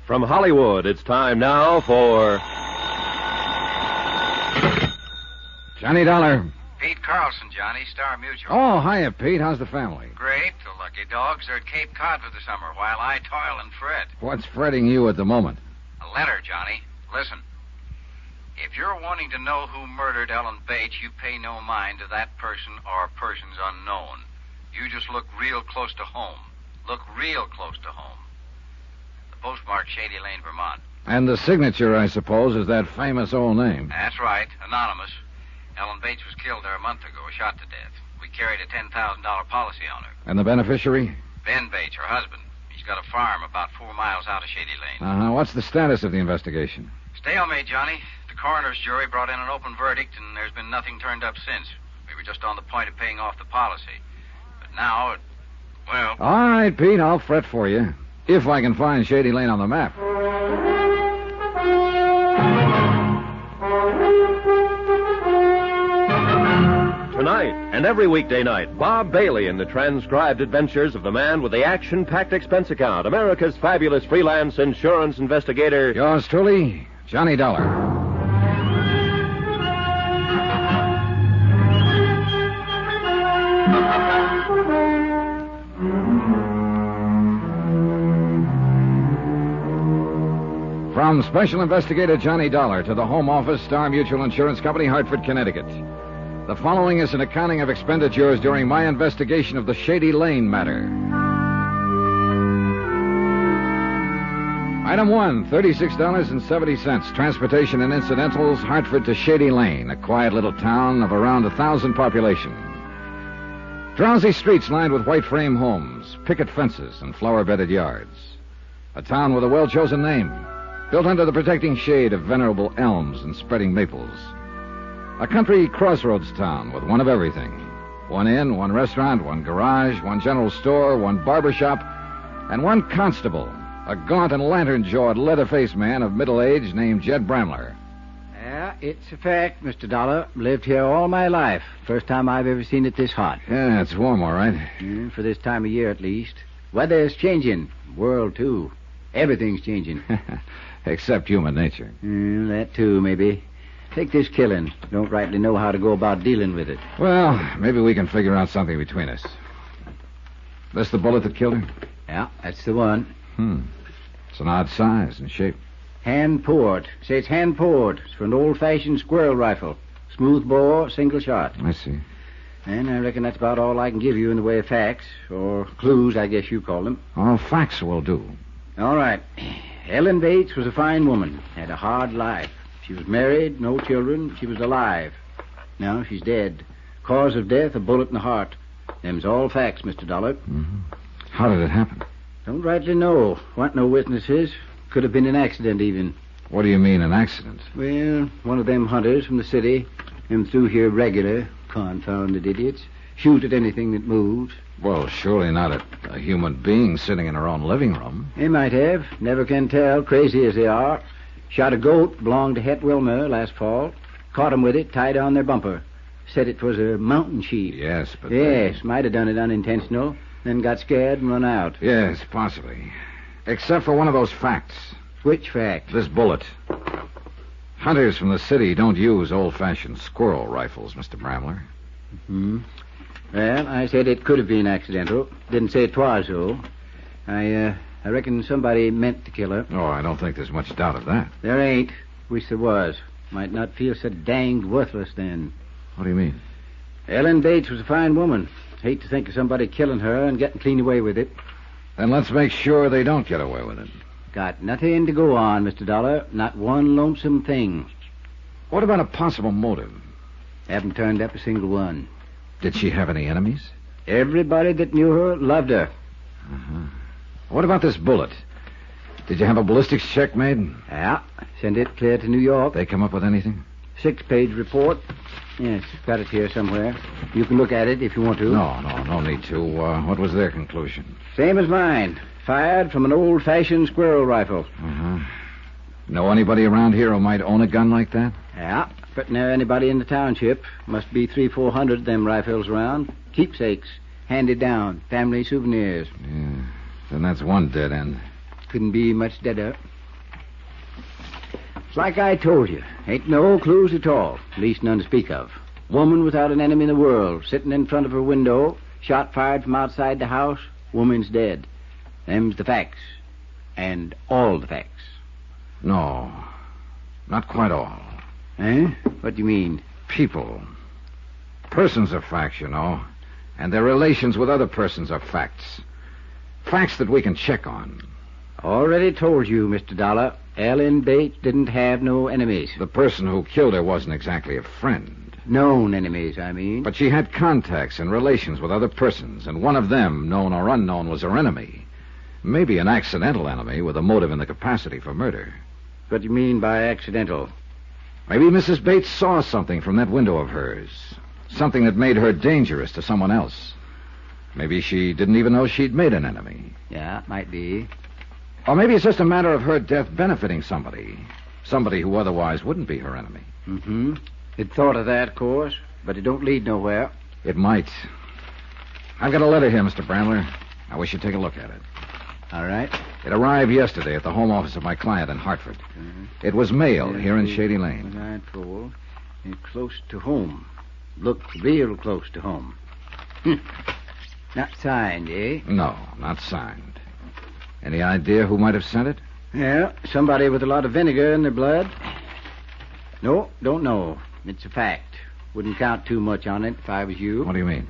From Hollywood, it's time now for... Johnny Dollar. Pete Carlson, Johnny, Star Mutual. Oh, hiya, Pete. How's the family? Great. The lucky dogs are at Cape Cod for the summer, while I toil and fret. What's fretting you at the moment? A letter, Johnny. Listen. If you're wanting to know who murdered Ellen Bates, you pay no mind to that person or persons unknown. You just look real close to home. Look real close to home. The postmark, Shady Lane, Vermont. And the signature, I suppose, is that famous old name. That's right. Anonymous. Ellen Bates was killed there a month ago, shot to death. We carried a $10,000 policy on her. And the beneficiary? Ben Bates, her husband. He's got a farm about 4 miles out of Shady Lane. Uh-huh. What's the status of the investigation? Stalemate, Johnny. The coroner's jury brought in an open verdict, and there's been nothing turned up since. We were just on the point of paying off the policy. But now, well... All right, Pete, I'll fret for you. If I can find Shady Lane on the map. Tonight and every weekday night, Bob Bailey in the transcribed adventures of the man with the action-packed expense account, America's fabulous freelance insurance investigator. Yours truly, Johnny Dollar. From Special Investigator Johnny Dollar to the Home Office, Star Mutual Insurance Company, Hartford, Connecticut. The following is an accounting of expenditures during my investigation of the Shady Lane matter. Item 1, $36.70. Transportation and incidentals, Hartford to Shady Lane, a quiet little town of around 1,000 population. Drowsy streets lined with white frame homes, picket fences, and flower-bedded yards. A town with a well-chosen name, built under the protecting shade of venerable elms and spreading maples. A country crossroads town with one of everything. One inn, one restaurant, one garage, one general store, one barber shop, and one constable, a gaunt and lantern-jawed, leather-faced man of middle age named Jed Bramler. Yeah, it's a fact, Mr. Dollar. Lived here all my life. First time I've ever seen it this hot. Yeah, it's warm, all right. For this time of year, at least. Weather's changing. World, too. Everything's changing. Except human nature. That, too, maybe. Take this killing. Don't rightly know how to go about dealing with it. Well, maybe we can figure out something between us. This the bullet that killed her? Yeah, that's the one. It's an odd size and shape. Hand-poured. Say it's hand-poured. It's for an old-fashioned squirrel rifle. Smooth bore, single shot. I see. And I reckon that's about all I can give you in the way of facts, or clues, I guess you call them. Oh, facts will do. All right. Ellen Bates was a fine woman. Had a hard life. She was married, no children. She was alive. Now she's dead. Cause of death, a bullet in the heart. Them's all facts, Mr. Dollar. Mm-hmm. How did it happen? Don't rightly know. Want no witnesses. Could have been an accident, even. What do you mean, an accident? Well, one of them hunters from the city. Them through here regular. Confounded idiots. Shoot at anything that moves. Well, surely not at a human being sitting in her own living room. They might have. Never can tell, crazy as they are. Shot a goat, belonged to Het Wilmer last fall. Caught 'em with it, tied on their bumper. Said it was a mountain sheep. Yes, but... Yes, might have done it unintentional. Then got scared and run out. Yes, possibly. Except for one of those facts. Which fact? This bullet. Hunters from the city don't use old-fashioned squirrel rifles, Mr. Bramler. Well, I said it could have been accidental. Didn't say 'twas, though. I reckon somebody meant to kill her. Oh, I don't think there's much doubt of that. There ain't. Wish there was. Might not feel so danged worthless then. What do you mean? Ellen Bates was a fine woman. Hate to think of somebody killing her and getting clean away with it. Then let's make sure they don't get away with it. Got nothing to go on, Mr. Dollar. Not one lonesome thing. What about a possible motive? Haven't turned up a single one. Did she have any enemies? Everybody that knew her loved her. What about this bullet? Did you have a ballistics check made? Yeah. Send it clear to New York. They come up with anything? 6-page report. Yes, got it here somewhere. You can look at it if you want to. No need to. What was their conclusion? Same as mine. Fired from an old-fashioned squirrel rifle. Know anybody around here who might own a gun like that? Yeah, but near anybody in the township. Must be 300-400 of them rifles around. Keepsakes. Handed down. Family souvenirs. Yeah. Then that's one dead end. Couldn't be much deader. like I told you. Ain't no clues at all. At least none to speak of. Woman without an enemy in the world, sitting in front of her window, shot fired from outside the house, woman's dead. Them's the facts. And all the facts. No, not quite all. Eh? What do you mean? People. Persons are facts, you know. And their relations with other persons are facts. Facts that we can check on. Already told you, Mr. Dollar. Ellen Bates didn't have no enemies. The person who killed her wasn't exactly a friend. Known enemies, I mean. But she had contacts and relations with other persons, and one of them, known or unknown, was her enemy. Maybe an accidental enemy with a motive and the capacity for murder. What do you mean by accidental? Maybe Mrs. Bates saw something from that window of hers. Something that made her dangerous to someone else. Maybe she didn't even know she'd made an enemy. Yeah, might be. Or maybe it's just a matter of her death benefiting somebody. Somebody who otherwise wouldn't be her enemy. Mm-hmm. It thought of that, of course, but it don't lead nowhere. It might. I've got a letter here, Mr. Bramler. I wish you'd take a look at it. All right. It arrived yesterday at the home office of my client in Hartford. Mm-hmm. It was mailed here in Shady Lane. Nightfall, and close to home. Looked real close to home. Not signed, eh? No, not signed. Any idea who might have sent it? Yeah, somebody with a lot of vinegar in their blood. No, don't know. It's a fact. Wouldn't count too much on it if I was you. What do you mean?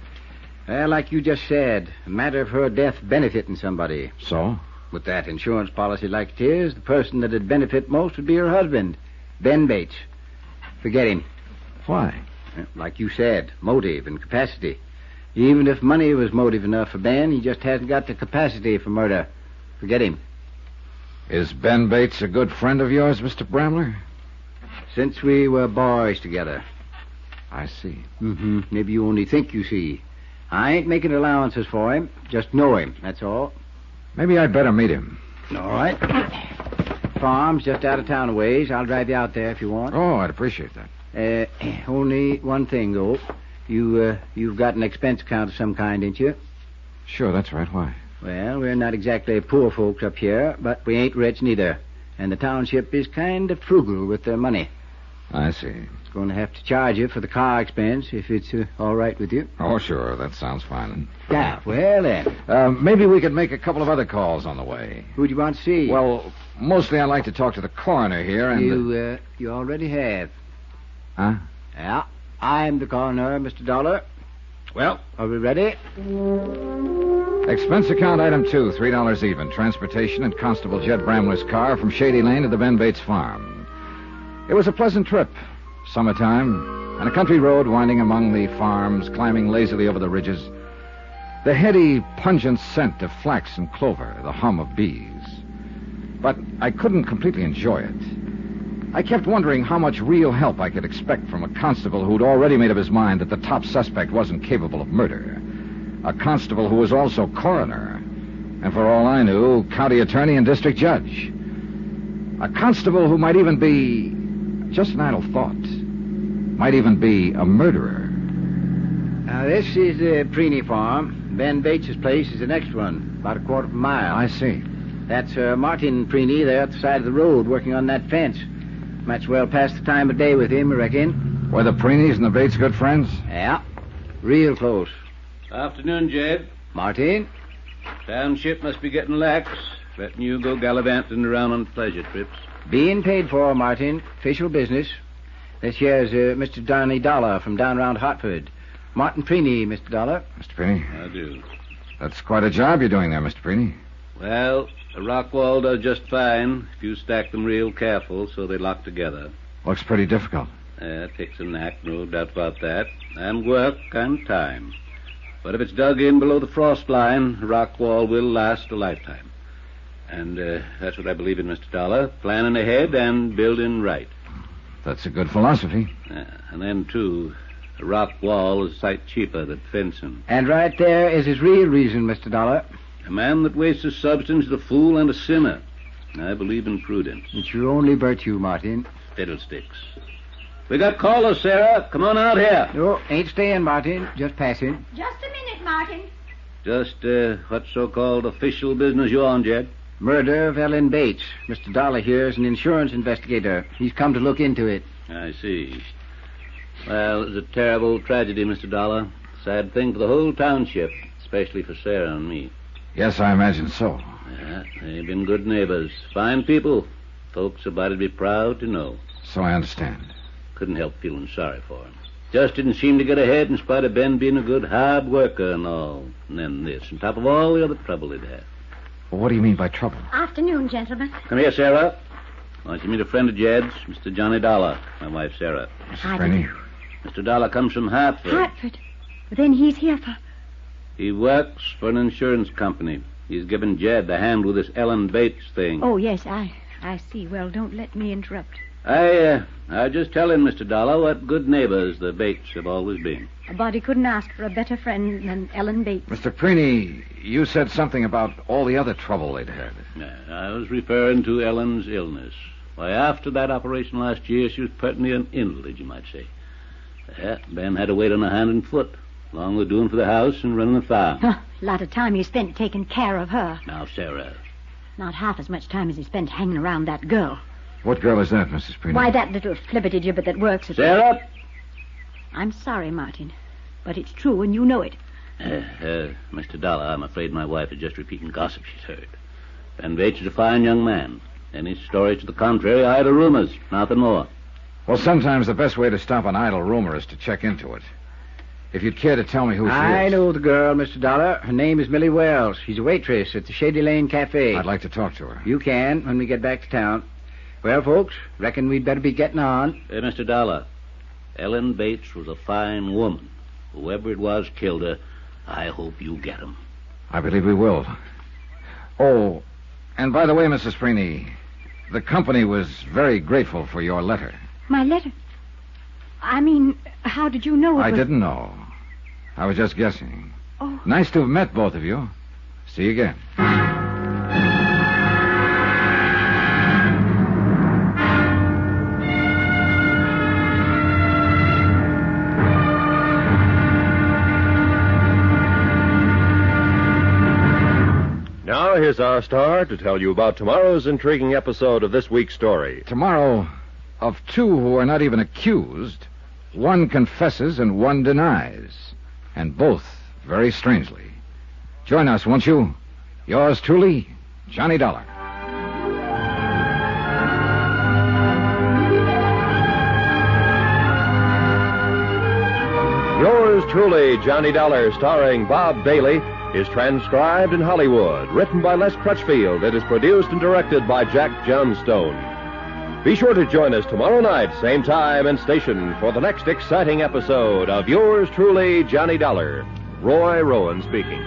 Well, like you just said, a matter of her death benefiting somebody. So? With that insurance policy like it is, the person that'd benefit most would be her husband, Ben Bates. Forget him. Why? Like you said, motive and capacity. Even if money was motive enough for Ben, he just hasn't got the capacity for murder. Forget him. Is Ben Bates a good friend of yours, Mr. Bramler? Since we were boys together. I see. Mm-hmm. Maybe you only think you see. I ain't making allowances for him. Just know him, that's all. Maybe I'd better meet him. All right. Farm's just out of town a ways. I'll drive you out there if you want. Oh, I'd appreciate that. Only one thing, though. You've got an expense account of some kind, ain't you? Sure, that's right. Why? Well, we're not exactly poor folks up here, but we ain't rich neither. And the township is kind of frugal with their money. I see. It's going to have to charge you for the car expense if it's all right with you. Oh, sure. That sounds fine. Yeah, well, then. Maybe we could make a couple of other calls on the way. Who'd you want to see? Well, mostly I'd like to talk to the coroner here and... You already have. Huh? Yeah, I'm the coroner, Mr. Dollar. Well, are we ready? Expense account item 2, $3 even. Transportation in Constable Jed Bramler's car from Shady Lane to the Ben Bates farm. It was a pleasant trip. Summertime, and a country road winding among the farms, climbing lazily over the ridges. The heady, pungent scent of flax and clover, the hum of bees. But I couldn't completely enjoy it. I kept wondering how much real help I could expect from a constable who'd already made up his mind that the top suspect wasn't capable of murder. A constable who was also coroner. And for all I knew, county attorney and district judge. A constable who might even be, just an idle thought, might even be a murderer. Now, this is the Preeny farm. Ben Bates' place is the next one, about a quarter of a mile. I see. That's Martin Preeny there at the side of the road working on that fence. Might as well pass the time of day with him, I reckon. Were the Preenys and the Bates good friends? Yeah, real close. Afternoon, Jed. Martin? Township must be getting lax, letting you go gallivanting around on pleasure trips. Being paid for, Martin. Official business. This here's Mr. Donny Dollar from down around Hartford. Martin Preeny, Mr. Dollar. Mr. Preeny? I do. That's quite a job you're doing there, Mr. Preeny. Well, a rock wall does just fine if you stack them real careful so they lock together. Looks pretty difficult. It takes a knack, no doubt about that, and work and time. But if it's dug in below the frost line, a rock wall will last a lifetime. And that's what I believe in, Mr. Dollar. Planning ahead and building right. That's a good philosophy. And then, too, a rock wall is a sight cheaper than fencing. And right there is his real reason, Mr. Dollar. A man that wastes his substance is a fool and a sinner. I believe in prudence. It's your only virtue, Martin. Fiddlesticks. We got callers, Sarah. Come on out here. No, ain't staying, Martin. Just passing. Just a minute, Martin. Just what so-called official business you on, Jed? Murder of Ellen Bates. Mr. Dollar here is an insurance investigator. He's come to look into it. I see. Well, it was a terrible tragedy, Mr. Dollar. Sad thing for the whole township, especially for Sarah and me. Yes, I imagine so. Yeah, they've been good neighbors. Fine people. Folks about to be proud to know. So I understand. Couldn't help feeling sorry for him. Just didn't seem to get ahead in spite of Ben being a good hard worker and all. And then this, on top of all the other trouble he'd had. Well, what do you mean by trouble? Afternoon, gentlemen. Come here, Sarah. Why don't you meet a friend of Jed's, Mr. Johnny Dollar, my wife, Sarah. Mrs. Rennie? Mr. Dollar comes from Hartford. Hartford. Then he's here for... He works for an insurance company. He's given Jed the hand with this Ellen Bates thing. Oh, yes, I see. Well, don't let me interrupt. I just tell him, Mr. Dollar, what good neighbors the Bates have always been. A body couldn't ask for a better friend than Ellen Bates. Mr. Preeny, you said something about all the other trouble they'd had. I was referring to Ellen's illness. Why, after that operation last year, she was pertinently an invalid, you might say. Ben had to wait on her hand and foot, along with doing for the house and running the farm. A lot of time he spent taking care of her. Now, Sarah. Not half as much time as he spent hanging around that girl. What girl is that, Mrs. Preeny? Why, that little flibbertigibbet that works at... Sarah! I'm sorry, Martin, but it's true and you know it. Mr. Dollar, I'm afraid my wife is just repeating gossip she's heard. Ben Bates is a fine young man. Any stories to the contrary are idle rumors, nothing more. Well, sometimes the best way to stop an idle rumor is to check into it. If you'd care to tell me who she is. I know the girl, Mr. Dollar. Her name is Millie Wells. She's a waitress at the Shady Lane Cafe. I'd like to talk to her. You can when we get back to town. Well, folks, reckon we'd better be getting on. Mr. Dollar, Ellen Bates was a fine woman. Whoever it was killed her. I hope you get him. I believe we will. Oh, and by the way, Mrs. Preeny, the company was very grateful for your letter. My letter? I mean, how did you know it I was... didn't know. I was just guessing. Oh. Nice to have met both of you. See you again. Now, here's our star to tell you about tomorrow's intriguing episode of this week's story. Tomorrow, of two who are not even accused, one confesses and one denies. And both very strangely. Join us, won't you? Yours truly, Johnny Dollar. Yours truly, Johnny Dollar, starring Bob Bailey, is transcribed in Hollywood, written by Les Crutchfield. It is produced and directed by Jack Johnstone. Be sure to join us tomorrow night, same time and station, for the next exciting episode of Yours truly, Johnny Dollar. Roy Rowan speaking.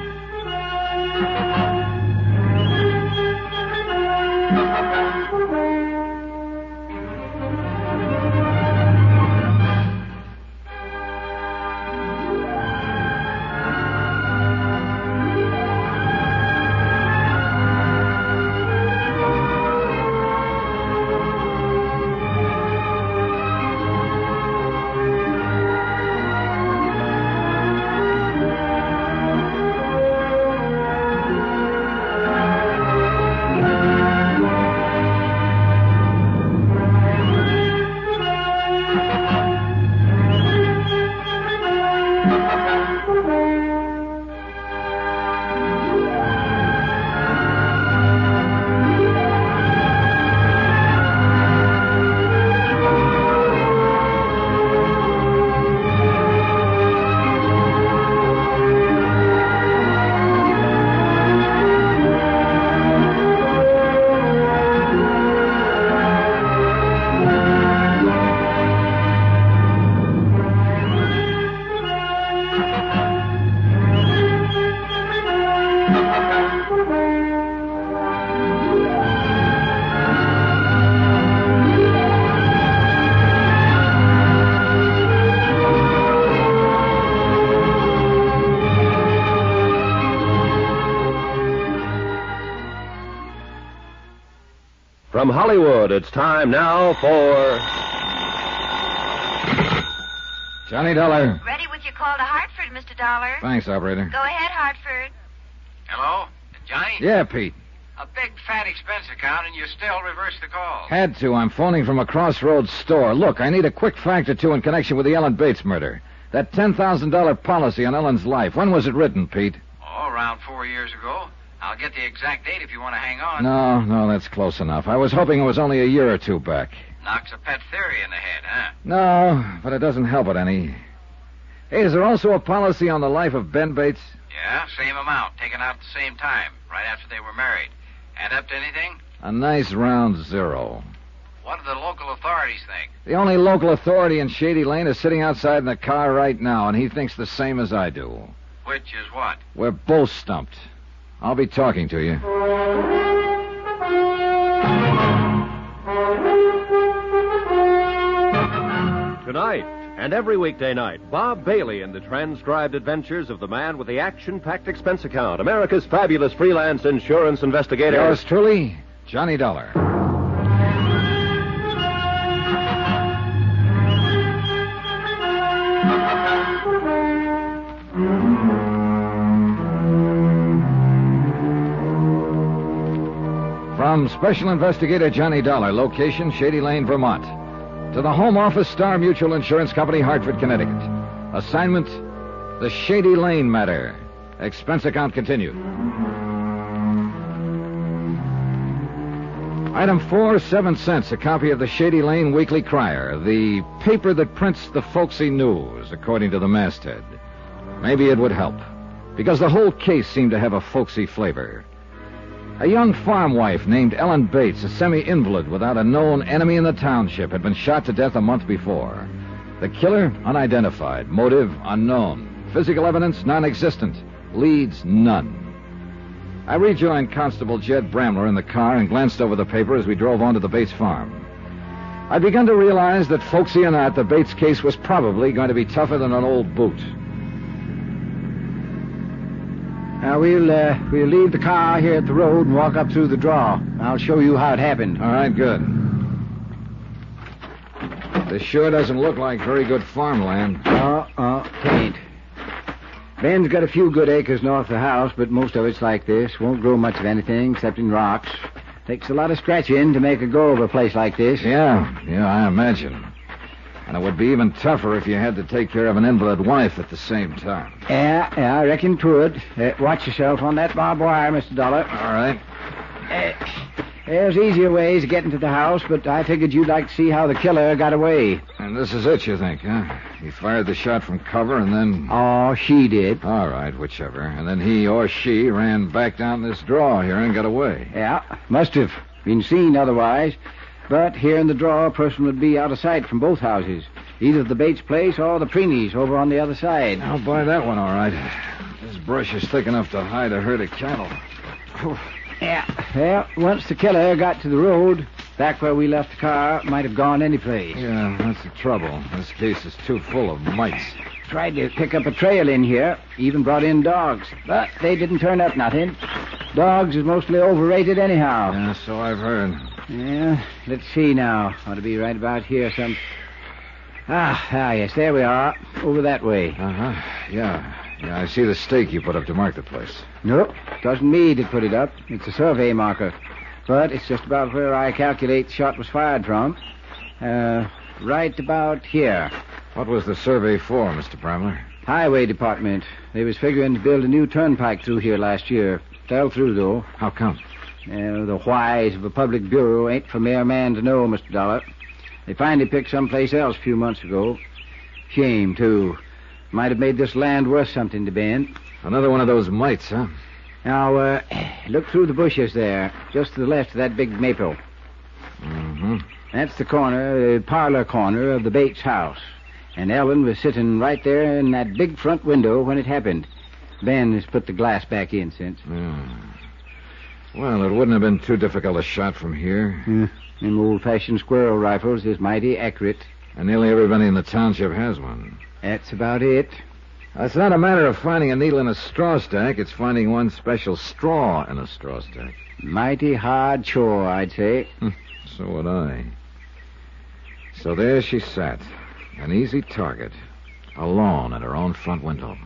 From Hollywood, it's time now for... Johnny Dollar. Ready with your call to Hartford, Mr. Dollar. Thanks, operator. Go ahead, Hartford. Hello? Johnny? Yeah, Pete. A big fat expense account, and you still reverse the call. Had to. I'm phoning from a crossroads store. Look, I need a quick fact or two in connection with the Ellen Bates murder. That $10,000 policy on Ellen's life. When was it written, Pete? Oh, around 4 years ago. I'll get the exact date if you want to hang on. No, that's close enough. I was hoping it was only a year or two back. Knocks a pet theory in the head, huh? No, but it doesn't help it any. Hey, is there also a policy on the life of Ben Bates? Yeah, same amount, taken out at the same time, right after they were married. Add up to anything? A nice round zero. What do the local authorities think? The only local authority in Shady Lane is sitting outside in the car right now, and he thinks the same as I do. Which is what? We're both stumped. I'll be talking to you. Tonight, and every weekday night, Bob Bailey in the transcribed adventures of the man with the action-packed expense account, America's fabulous freelance insurance investigator. Yours truly, Johnny Dollar. From Special Investigator Johnny Dollar, location Shady Lane, Vermont, to the Home Office Star Mutual Insurance Company, Hartford, Connecticut. Assignment, the Shady Lane matter. Expense account continued. Item 4, 7 cents, a copy of the Shady Lane Weekly Crier, the paper that prints the folksy news, according to the masthead. Maybe it would help, because the whole case seemed to have a folksy flavor. A young farm wife named Ellen Bates, a semi-invalid without a known enemy in the township, had been shot to death a month before. The killer, unidentified. Motive, unknown. Physical evidence, non-existent. Leads, none. I rejoined Constable Jed Bramler in the car and glanced over the paper as we drove on to the Bates farm. I'd begun to realize that, folksy or not, the Bates case was probably going to be tougher than an old boot. Now, we'll leave the car here at the road and walk up through the draw. I'll show you how it happened. All right, good. This sure doesn't look like very good farmland. Tain't. Ben's got a few good acres north of the house, but most of it's like this. Won't grow much of anything except in rocks. Takes a lot of scratching to make a go of a place like this. Yeah, I imagine. And it would be even tougher if you had to take care of an invalid wife at the same time. Yeah, I reckon it would. Watch yourself on that barbed wire, Mr. Dollar. All right. There's easier ways of getting to the house, but I figured you'd like to see how the killer got away. And this is it, you think, huh? He fired the shot from cover and then... Oh, she did. All right, whichever. And then he or she ran back down this draw here and got away. Yeah, must have been seen otherwise. But here in the draw, a person would be out of sight from both houses. Either the Bates place or the Preeney's over on the other side. I'll buy that one, all right. This brush is thick enough to hide a herd of cattle. Yeah, well, once the killer got to the road, back where we left the car, might have gone any place. Yeah, that's the trouble. This case is too full of mites. Tried to pick up a trail in here, even brought in dogs, but they didn't turn up nothing. Dogs is mostly overrated anyhow. Yeah, so I've heard. Yeah, let's see now. Ought to be right about here some... yes, there we are. Over that way. Uh-huh, yeah, I see the stake you put up to mark the place. Nope, doesn't me that put it up. It's a survey marker. But it's just about where I calculate the shot was fired from. Right about here. What was the survey for, Mr. Bramler? Highway Department. They was figuring to build a new turnpike through here last year. Fell through, though. How come? The whys of a public bureau ain't for mere man to know, Mr. Dollar. They finally picked someplace else a few months ago. Shame, too. Might have made this land worth something to Ben. Another one of those mites, huh? Now, look through the bushes there, just to the left of that big maple. Mm-hmm. That's the parlor corner of the Bates house. And Ellen was sitting right there in that big front window when it happened. Ben has put the glass back in since. Well, it wouldn't have been too difficult a shot from here. Them old-fashioned squirrel rifles is mighty accurate. And nearly everybody in the township has one. That's about it. It's not a matter of finding a needle in a straw stack. It's finding one special straw in a straw stack. Mighty hard chore, I'd say. So would I. So there she sat, an easy target, alone at her own front window.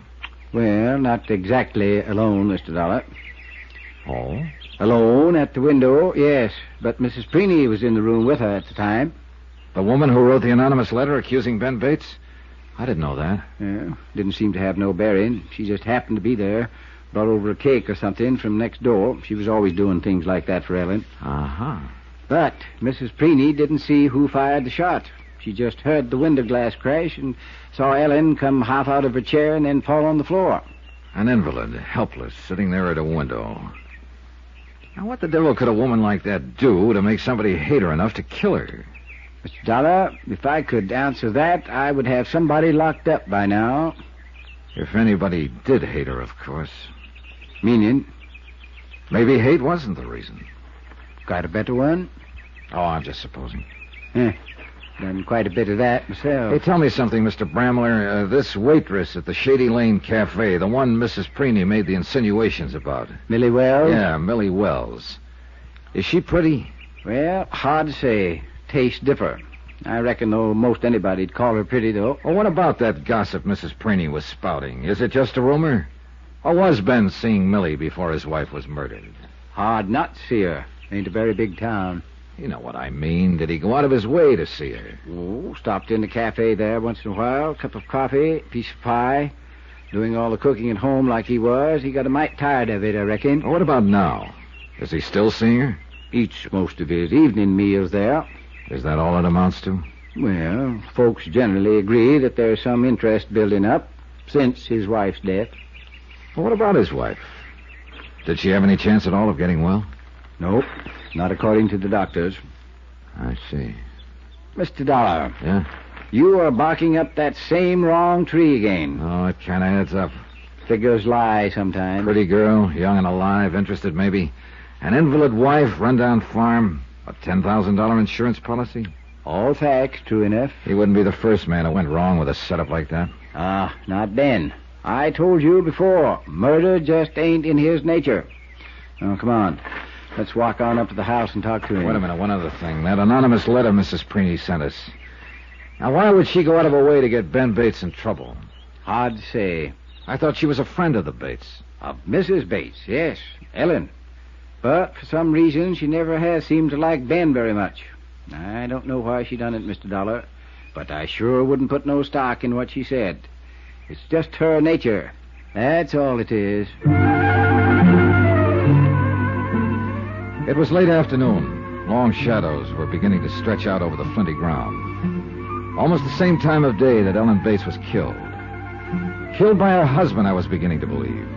Well, not exactly alone, Mr. Dollar. Oh? Alone at the window, yes. But Mrs. Preeny was in the room with her at the time. The woman who wrote the anonymous letter accusing Ben Bates? I didn't know that. Yeah, didn't seem to have no bearing. She just happened to be there. Brought over a cake or something from next door. She was always doing things like that for Ellen. Uh-huh. But Mrs. Preeny didn't see who fired the shot. She just heard the window glass crash and saw Ellen come half out of her chair and then fall on the floor. An invalid, helpless, sitting there at a window. Now, what the devil could a woman like that do to make somebody hate her enough to kill her? Mr. Dollar, if I could answer that, I would have somebody locked up by now. If anybody did hate her, of course. Meaning? Maybe hate wasn't the reason. Got a better one? Oh, I'm just supposing. Done quite a bit of that myself. Hey, tell me something, Mr. Bramler. This waitress at the Shady Lane Cafe, the one Mrs. Preeny made the insinuations about. Millie Wells? Yeah, Millie Wells. Is she pretty? Well, hard to say. Tastes differ. I reckon, though, most anybody'd call her pretty, though. Well, what about that gossip Mrs. Preeny was spouting? Is it just a rumor? Or was Ben seeing Millie before his wife was murdered? Hard not to see her. Ain't a very big town. You know what I mean. Did he go out of his way to see her? Oh, stopped in the cafe there once in a while. Cup of coffee, piece of pie. Doing all the cooking at home like he was. He got a mite tired of it, I reckon. Well, what about now? Is he still seeing her? Eats most of his evening meals there. Is that all it amounts to? Well, folks generally agree that there's some interest building up since his wife's death. Well, what about his wife? Did she have any chance at all of getting well? Nope, not according to the doctors. I see. Mr. Dollar. Yeah? You are barking up that same wrong tree again. Oh, it kind of adds up. Figures lie sometimes. Pretty girl, young and alive, interested maybe. An invalid wife, rundown farm, a $10,000 insurance policy. All facts, true enough. He wouldn't be the first man who went wrong with a setup like that. Not Ben. I told you before, murder just ain't in his nature. Oh, come on. Let's walk on up to the house and talk to him. Wait a minute, one other thing. That anonymous letter Mrs. Preeny sent us. Now, why would she go out of her way to get Ben Bates in trouble? Hard to say. I thought she was a friend of the Bates. Of Mrs. Bates, yes. Ellen. But for some reason, she never has seemed to like Ben very much. I don't know why she done it, Mr. Dollar, but I sure wouldn't put no stock in what she said. It's just her nature. That's all it is. It was late afternoon. Long shadows were beginning to stretch out over the flinty ground. Almost the same time of day that Ellen Bates was killed. Killed by her husband, I was beginning to believe.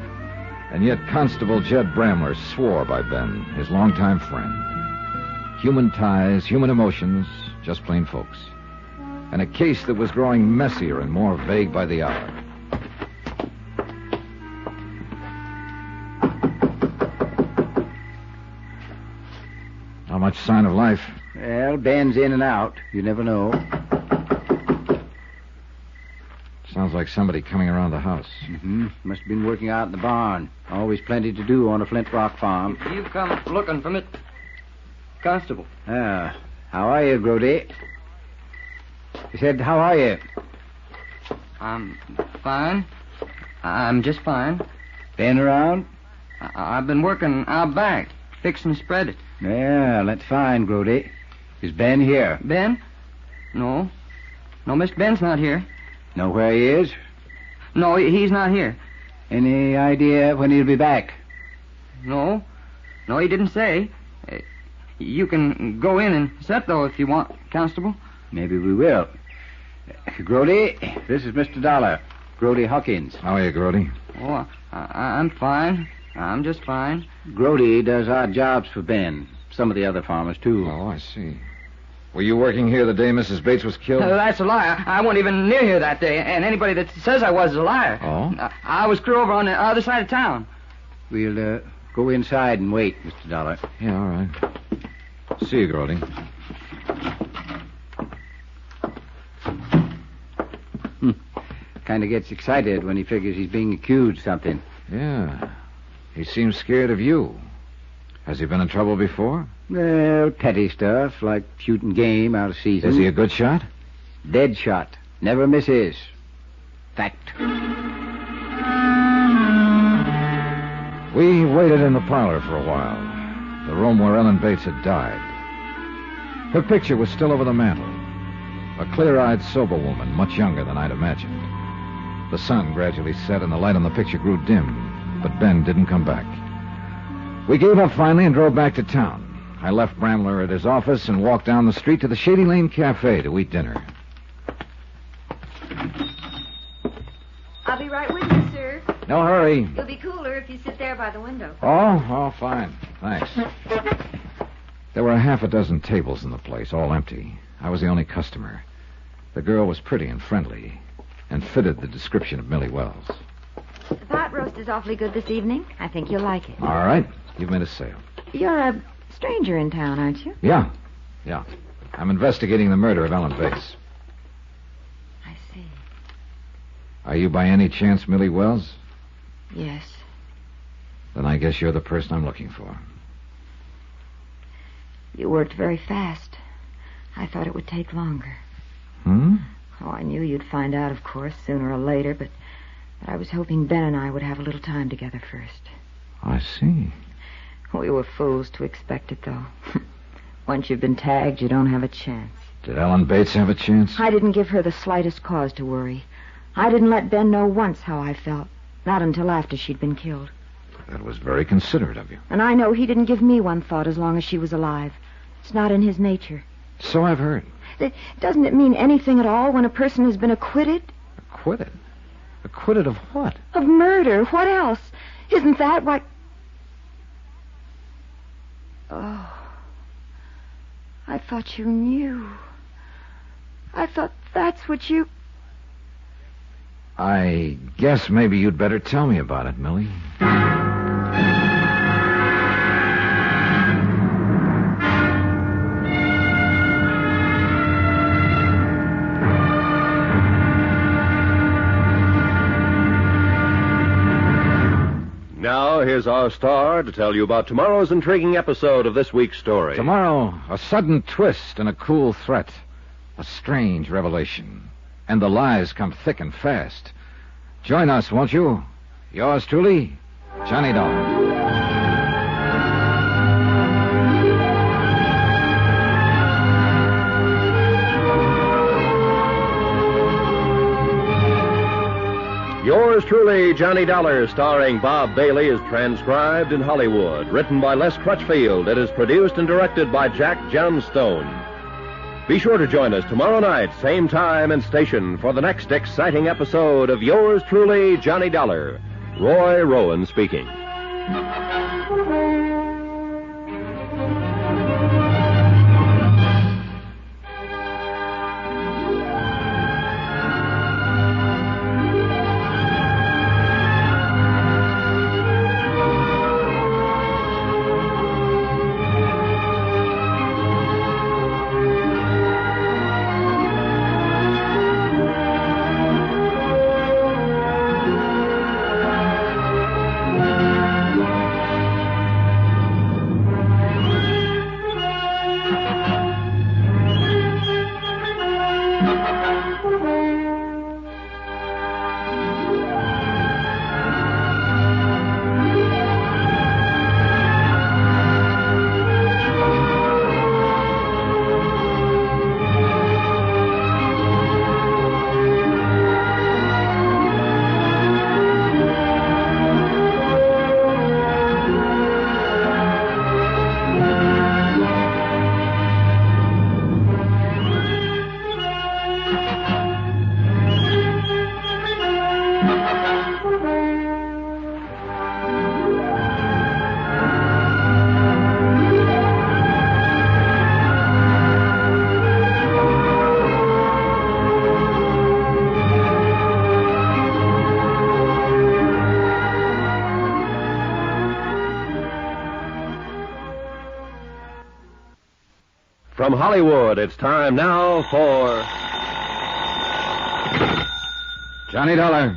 And yet Constable Jed Bramler swore by Ben, his longtime friend. Human ties, human emotions, just plain folks. And a case that was growing messier and more vague by the hour. Not much sign of life. Well, Ben's in and out. You never know. Sounds like somebody coming around the house. Mm-hmm. Must have been working out in the barn. Always plenty to do on a Flint Rock farm. You come looking for me, Constable. How are you, Grody? He said, how are you? I'm fine. I'm just fine. Ben around? I've been working out back, fixing to spread it. Yeah, that's fine, Grody. Is Ben here? Ben? No. No, Mr. Ben's not here. Know where he is? No, he's not here. Any idea when he'll be back? No. No, he didn't say. You can go in and sit, though, if you want, Constable. Maybe we will. Grody, this is Mr. Dollar. Grody Hawkins. How are you, Grody? Oh, I'm fine. I'm just fine. Grody does odd jobs for Ben. Some of the other farmers, too. Oh, I see. Were you working here the day Mrs. Bates was killed? That's a lie. I wasn't even near here that day, and anybody that says I was is a liar. Oh? I was crew over on the other side of town. We'll go inside and wait, Mr. Dollar. Yeah, all right. See you, Grody. Kind of gets excited when he figures he's being accused of something. Yeah. He seems scared of you. Has he been in trouble before? Well, petty stuff, like shooting game out of season. Is he a good shot? Dead shot. Never misses. Fact. We waited in the parlor for a while. the room where Ellen Bates had died. Her picture was still over the mantel. A clear-eyed, sober woman, much younger than I'd imagined. The sun gradually set and the light on the picture grew dim, but Ben didn't come back. We gave up finally and drove back to town. I left Bramler at his office and walked down the street to the Shady Lane Cafe to eat dinner. I'll be right with you, sir. No hurry. You'll be cooler if you sit there by the window. Oh, fine. Thanks. There were half a dozen tables in the place, all empty. I was the only customer. The girl was pretty and friendly and fitted the description of Millie Wells. The pot roast is awfully good this evening. I think you'll like it. All right. You've made a sale. You're a stranger in town, aren't you? Yeah. I'm investigating the murder of Ellen Bates. I see. Are you by any chance Millie Wells? Yes. Then I guess you're the person I'm looking for. You worked very fast. I thought it would take longer. Hmm? Oh, I knew you'd find out, of course, sooner or later, but I was hoping Ben and I would have a little time together first. I see. We were fools to expect it, though. Once you've been tagged, you don't have a chance. Did Ellen Bates have a chance? I didn't give her the slightest cause to worry. I didn't let Ben know once how I felt. Not until after she'd been killed. That was very considerate of you. And I know he didn't give me one thought as long as she was alive. It's not in his nature. So I've heard. Doesn't it mean anything at all when a person has been acquitted? Acquitted? Acquitted of what? Of murder. What else? Isn't that what... Oh. I thought you knew. I thought that's what you... I guess maybe you'd better tell me about it, Millie. Now, here's our star to tell you about tomorrow's intriguing episode of this week's story. Tomorrow, a sudden twist and a cool threat. A strange revelation. And the lies come thick and fast. Join us, won't you? Yours truly, Johnny Dollar. Yours truly, Johnny Dollar, starring Bob Bailey, is transcribed in Hollywood. Written by Les Crutchfield. It is produced and directed by Jack Johnstone. Be sure to join us tomorrow night, same time and station, for the next exciting episode of Yours truly, Johnny Dollar. Roy Rowan speaking. From Hollywood, it's time now for... Johnny Dollar.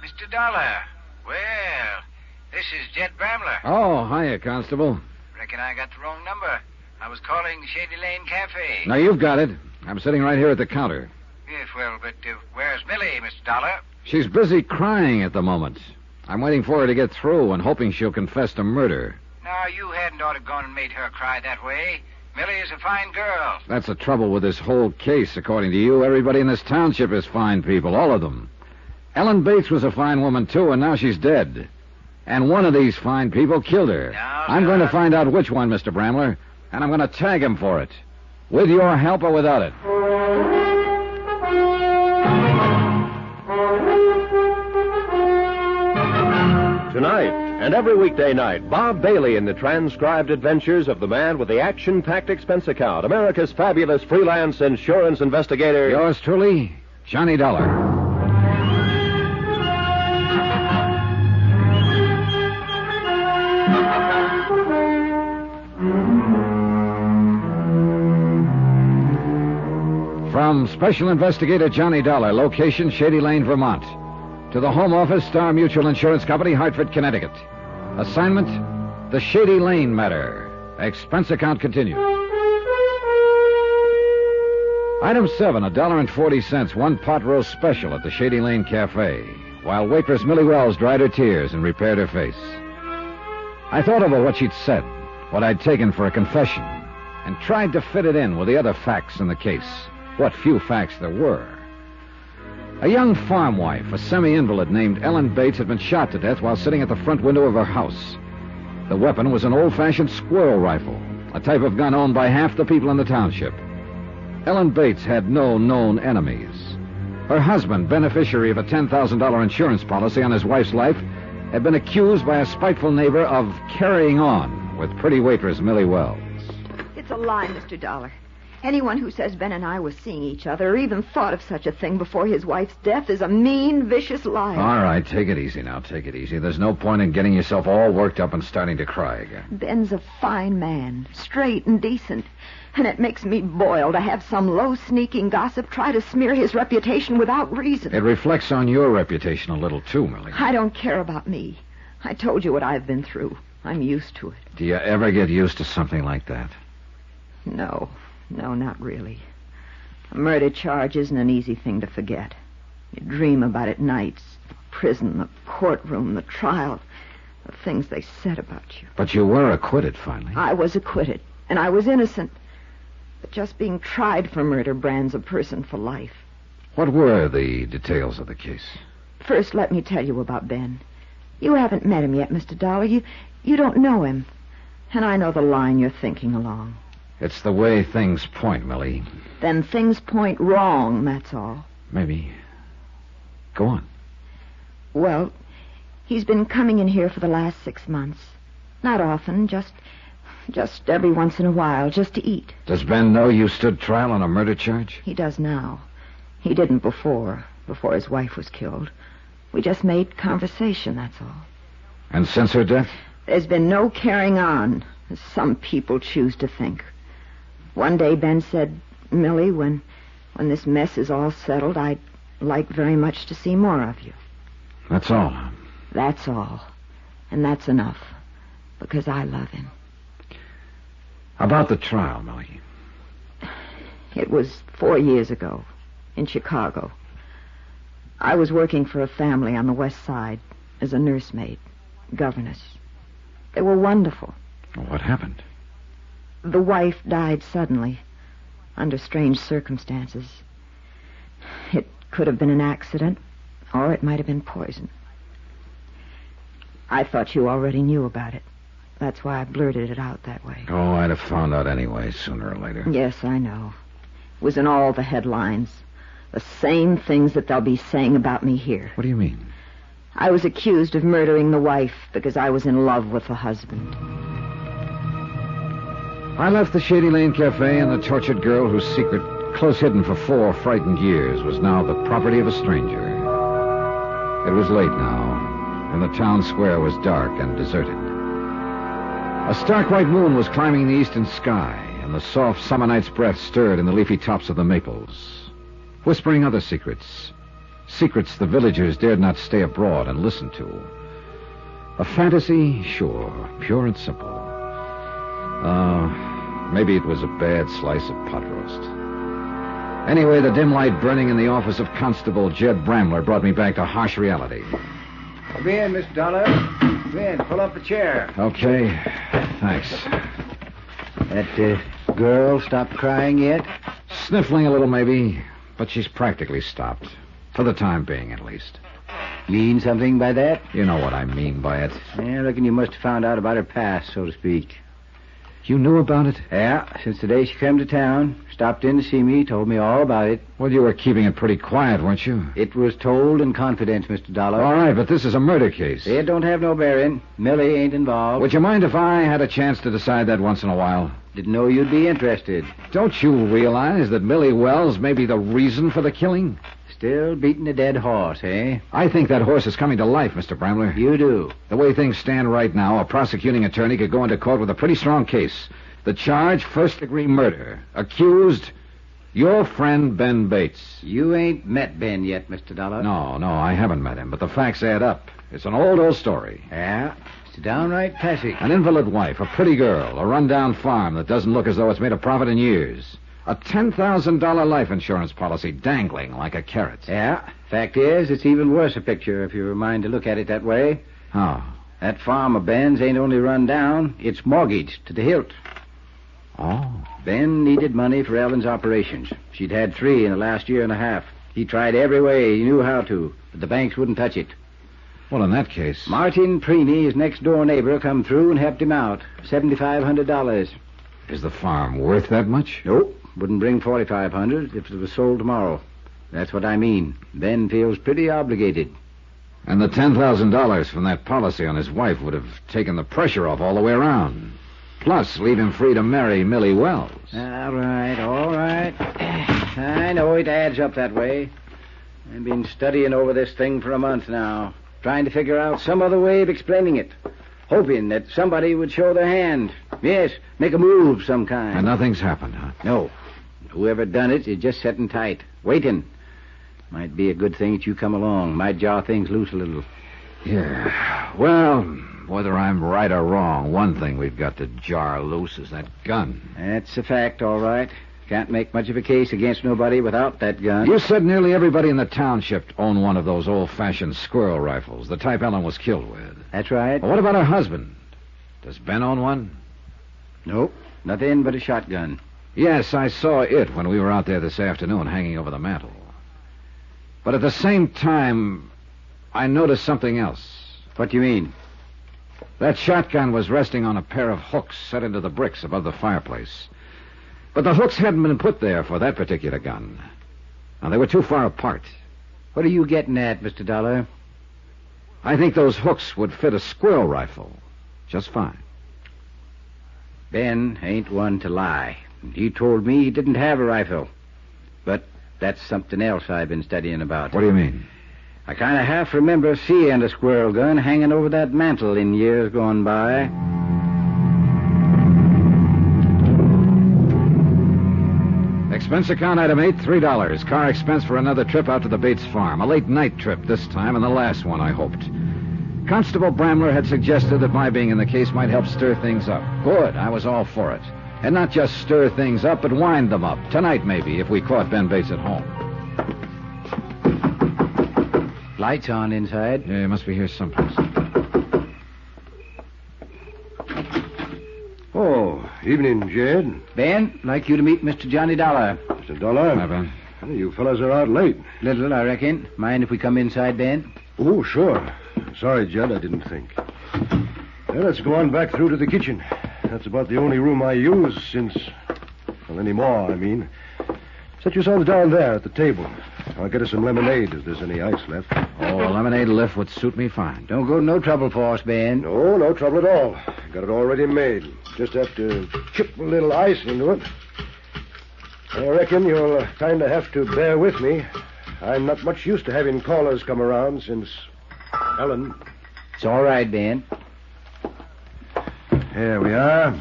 Mr. Dollar. Well, this is Jed Bramler. Oh, hiya, Constable. Reckon I got the wrong number. I was calling the Shady Lane Cafe. Now, you've got it. I'm sitting right here at the counter. Yes, well, but where's Millie, Mr. Dollar? She's busy crying at the moment. I'm waiting for her to get through and hoping she'll confess to murder. Now, you hadn't ought to gone and made her cry that way. Millie is a fine girl. That's the trouble with this whole case. According to you, everybody in this township is fine people, all of them. Ellen Bates was a fine woman, too, and now she's dead. And one of these fine people killed her. Now, I'm going to find out which one, Mr. Bramler, and I'm going to tag him for it. With your help or without it. Tonight, and every weekday night, Bob Bailey in the transcribed adventures of the man with the action-packed expense account, America's fabulous freelance insurance investigator. Yours truly, Johnny Dollar. From Special Investigator Johnny Dollar, location Shady Lane, Vermont, to the Home Office, Star Mutual Insurance Company, Hartford, Connecticut. Assignment, the Shady Lane matter. Expense account continued. Item 7, $1.40, one pot roast special at the Shady Lane Cafe, while waitress Millie Wells dried her tears and repaired her face. I thought over what she'd said, what I'd taken for a confession, and tried to fit it in with the other facts in the case. What few facts there were. A young farm wife, a semi-invalid named Ellen Bates, had been shot to death while sitting at the front window of her house. The weapon was an old-fashioned squirrel rifle, a type of gun owned by half the people in the township. Ellen Bates had no known enemies. Her husband, beneficiary of a $10,000 insurance policy on his wife's life, had been accused by a spiteful neighbor of carrying on with pretty waitress Millie Wells. It's a lie, Mr. Dollar. Anyone who says Ben and I were seeing each other or even thought of such a thing before his wife's death is a mean, vicious liar. All right, take it easy now. Take it easy. There's no point in getting yourself all worked up and starting to cry again. Ben's a fine man, straight and decent. And it makes me boil to have some low, sneaking gossip try to smear his reputation without reason. It reflects on your reputation a little, too, Millie. I don't care about me. I told you what I've been through. I'm used to it. Do you ever get used to something like that? No, not really. A murder charge isn't an easy thing to forget. You dream about it nights. The prison, the courtroom, the trial, the things they said about you. But you were acquitted, finally. I was acquitted, and I was innocent. But just being tried for murder brands a person for life. What were the details of the case? First, let me tell you about Ben. You haven't met him yet, Mr. Dollar. You don't know him. And I know the line you're thinking along. It's the way things point, Millie. Then things point wrong, that's all. Maybe. Go on. Well, he's been coming in here for the last 6 months. Not often, just every once in a while, just to eat. Does Ben know you stood trial on a murder charge? He does now. He didn't before his wife was killed. We just made conversation, that's all. And since her death? There's been no carrying on, as some people choose to think. One day Ben said, Millie, when this mess is all settled, I'd like very much to see more of you. That's all? That's all. And that's enough. Because I love him. About the trial, Millie. It was 4 years ago, in Chicago. I was working for a family on the west side as a nursemaid, governess. They were wonderful. What happened? The wife died suddenly, under strange circumstances. It could have been an accident, or it might have been poison. I thought you already knew about it. That's why I blurted it out that way. Oh, I'd have found out anyway, sooner or later. Yes, I know. It was in all the headlines. The same things that they'll be saying about me here. What do you mean? I was accused of murdering the wife because I was in love with the husband. I left the Shady Lane Cafe, and the tortured girl whose secret, close hidden for 4 frightened years, was now the property of a stranger. It was late now, and the town square was dark and deserted. A stark white moon was climbing the eastern sky, and the soft summer night's breath stirred in the leafy tops of the maples, whispering other secrets. Secrets the villagers dared not stay abroad and listen to. A fantasy, sure, pure and simple. Maybe it was a bad slice of pot roast. Anyway, the dim light burning in the office of Constable Jed Bramler brought me back to harsh reality. Come in, Mr. Dollar. Come in. Pull up a chair. Okay. Thanks. That girl stopped crying yet? Sniffling a little, maybe, but she's practically stopped. For the time being, at least. Mean something by that? You know what I mean by it. Yeah, I reckon you must have found out about her past, so to speak. You knew about it? Yeah, since the day she came to town. Stopped in to see me, told me all about it. Well, you were keeping it pretty quiet, weren't you? It was told in confidence, Mr. Dollar. All right, but this is a murder case. It don't have no bearing. Millie ain't involved. Would you mind if I had a chance to decide that once in a while? Didn't know you'd be interested. Don't you realize that Millie Wells may be the reason for the killing? Still beating a dead horse, eh? I think that horse is coming to life, Mr. Brambler. You do? The way things stand right now, a prosecuting attorney could go into court with a pretty strong case. The charge, first-degree murder. Accused, your friend Ben Bates. You ain't met Ben yet, Mr. Dollar. No, I haven't met him, but the facts add up. It's an old story. Yeah, it's a downright classic. An invalid wife, a pretty girl, a rundown farm that doesn't look as though it's made a profit in years. A $10,000 life insurance policy dangling like a carrot. Yeah, fact is, it's even worse a picture if you're a mind to look at it that way. How? That farm of Ben's ain't only run down, it's mortgaged to the hilt. Oh. Ben needed money for Ellen's operations. She'd had 3 in the last year and a half. He tried every way he knew how to, but the banks wouldn't touch it. Well, in that case... Martin Preeny, his next-door neighbor, come through and helped him out. $7,500. Is the farm worth that much? Nope. Wouldn't bring $4,500 if it was sold tomorrow. That's what I mean. Ben feels pretty obligated. And the $10,000 from that policy on his wife would have taken the pressure off all the way around. Plus, leave him free to marry Millie Wells. All right. I know it adds up that way. I've been studying over this thing for a month now, trying to figure out some other way of explaining it, hoping that somebody would show their hand. Yes, make a move of some kind. And nothing's happened, huh? No. Whoever done it is just sitting tight, waiting. Might be a good thing that you come along. Might jar things loose a little. Yeah. Well, whether I'm right or wrong, one thing we've got to jar loose is that gun. That's a fact, all right. Can't make much of a case against nobody without that gun. You said nearly everybody in the township owned one of those old-fashioned squirrel rifles, the type Ellen was killed with. That's right. Well, what about her husband? Does Ben own one? Nope. Nothing but a shotgun. Yes, I saw it when we were out there this afternoon hanging over the mantel. But at the same time, I noticed something else. What do you mean? That shotgun was resting on a pair of hooks set into the bricks above the fireplace. But the hooks hadn't been put there for that particular gun. Now, they were too far apart. What are you getting at, Mr. Dollar? I think those hooks would fit a squirrel rifle just fine. Ben ain't one to lie. He told me he didn't have a rifle. But that's something else I've been studying about. What do you mean? I kind of half remember seeing a squirrel gun hanging over that mantel in years gone by. Expense account item 8, $3. Car expense for another trip out to the Bates farm. A late night trip this time, and the last one, I hoped. Constable Bramler had suggested that my being in the case might help stir things up. Good, I was all for it. And not just stir things up, but wind them up. Tonight, maybe, if we caught Ben Bates at home. Lights on inside. Yeah, he must be here someplace. Oh, evening, Jed. Ben, like you to meet Mr. Johnny Dollar. Mr. Dollar. Hi, Ben. You fellas are out late. Little, I reckon. Mind if we come inside, Ben? Oh, sure. Sorry, Jed, I didn't think. Well, let's go on back through to the kitchen. That's about the only room I use since... Well, anymore, I mean. Set yourselves down there at the table. I'll get us some lemonade if there's any ice left. Oh, a lemonade lift would suit me fine. Don't go to no trouble for us, Ben. No, no trouble at all. Got it already made. Just have to chip a little ice into it. I reckon you'll kind of have to bear with me. I'm not much used to having callers come around since Ellen. It's all right, Ben. Here we are.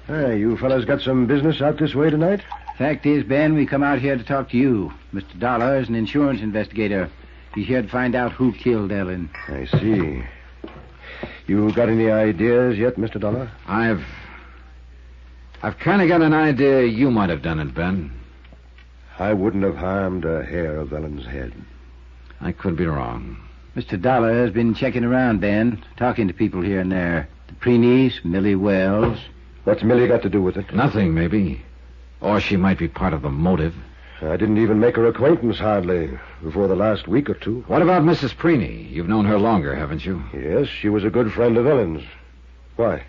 Hey, you fellas got some business out this way tonight? Fact is, Ben, we come out here to talk to you. Mr. Dollar is an insurance investigator. He's here to find out who killed Ellen. I see. You got any ideas yet, Mr. Dollar? I've kind of got an idea you might have done it, Ben. I wouldn't have harmed a hair of Ellen's head. I could be wrong. Mr. Dollar has been checking around, Ben, talking to people here and there. The Preenys, Millie Wells. What's Millie got to do with it? Nothing, maybe. Or she might be part of the motive. I didn't even make her acquaintance, hardly, before the last week or two. What about Mrs. Preeny? You've known her longer, haven't you? Yes, she was a good friend of Ellen's. Why?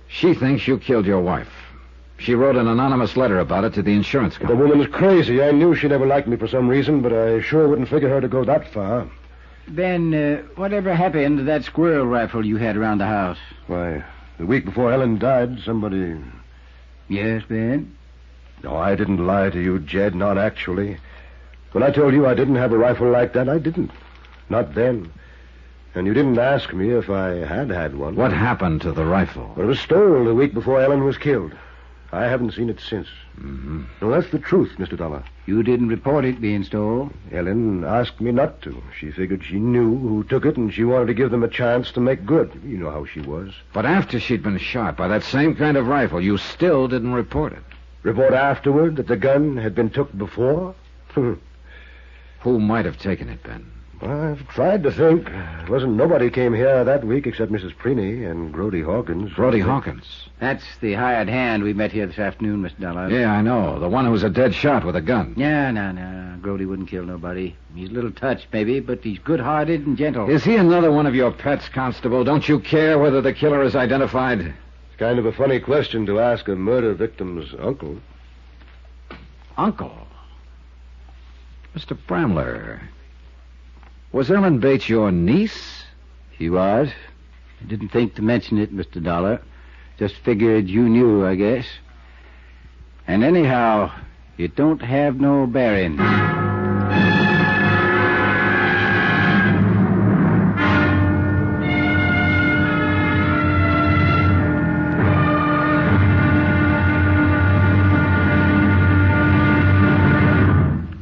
She thinks you killed your wife. She wrote an anonymous letter about it to the insurance The company. woman is crazy. I knew she never liked me for some reason, but I sure wouldn't figure her to go that far. Ben, whatever happened to that squirrel rifle you had around the house? Why, the week before Ellen died, somebody... Yes, Ben? No, I didn't lie to you, Jed, not actually. When I told you I didn't have a rifle like that, I didn't. Not then. And you didn't ask me if I had one. What happened to the rifle? Well, it was stolen the week before Ellen was killed. I haven't seen it since. Mm-hmm. No, that's the truth, Mr. Dollar. You didn't report it being stolen? Ellen asked me not to. She figured she knew who took it, and she wanted to give them a chance to make good. You know how she was. But after she'd been shot by that same kind of rifle, you still didn't report it. Report afterward that the gun had been took before? Who might have taken it, Ben? I've tried to think. It wasn't nobody came here that week except Mrs. Preeny and Brody Hawkins. Brody Hawkins? That's the hired hand we met here this afternoon, Mr. Dollar. Yeah, I know. The one who was a dead shot with a gun. Yeah, no. Brody wouldn't kill nobody. He's a little touched, maybe, but he's good-hearted and gentle. Is he another one of your pets, Constable? Don't you care whether the killer is identified? It's kind of a funny question to ask a murder victim's uncle. Uncle? Mr. Bramler, was Ellen Bates your niece? She was. I didn't think to mention it, Mr. Dollar. Just figured you knew, I guess. And anyhow, it don't have no bearing.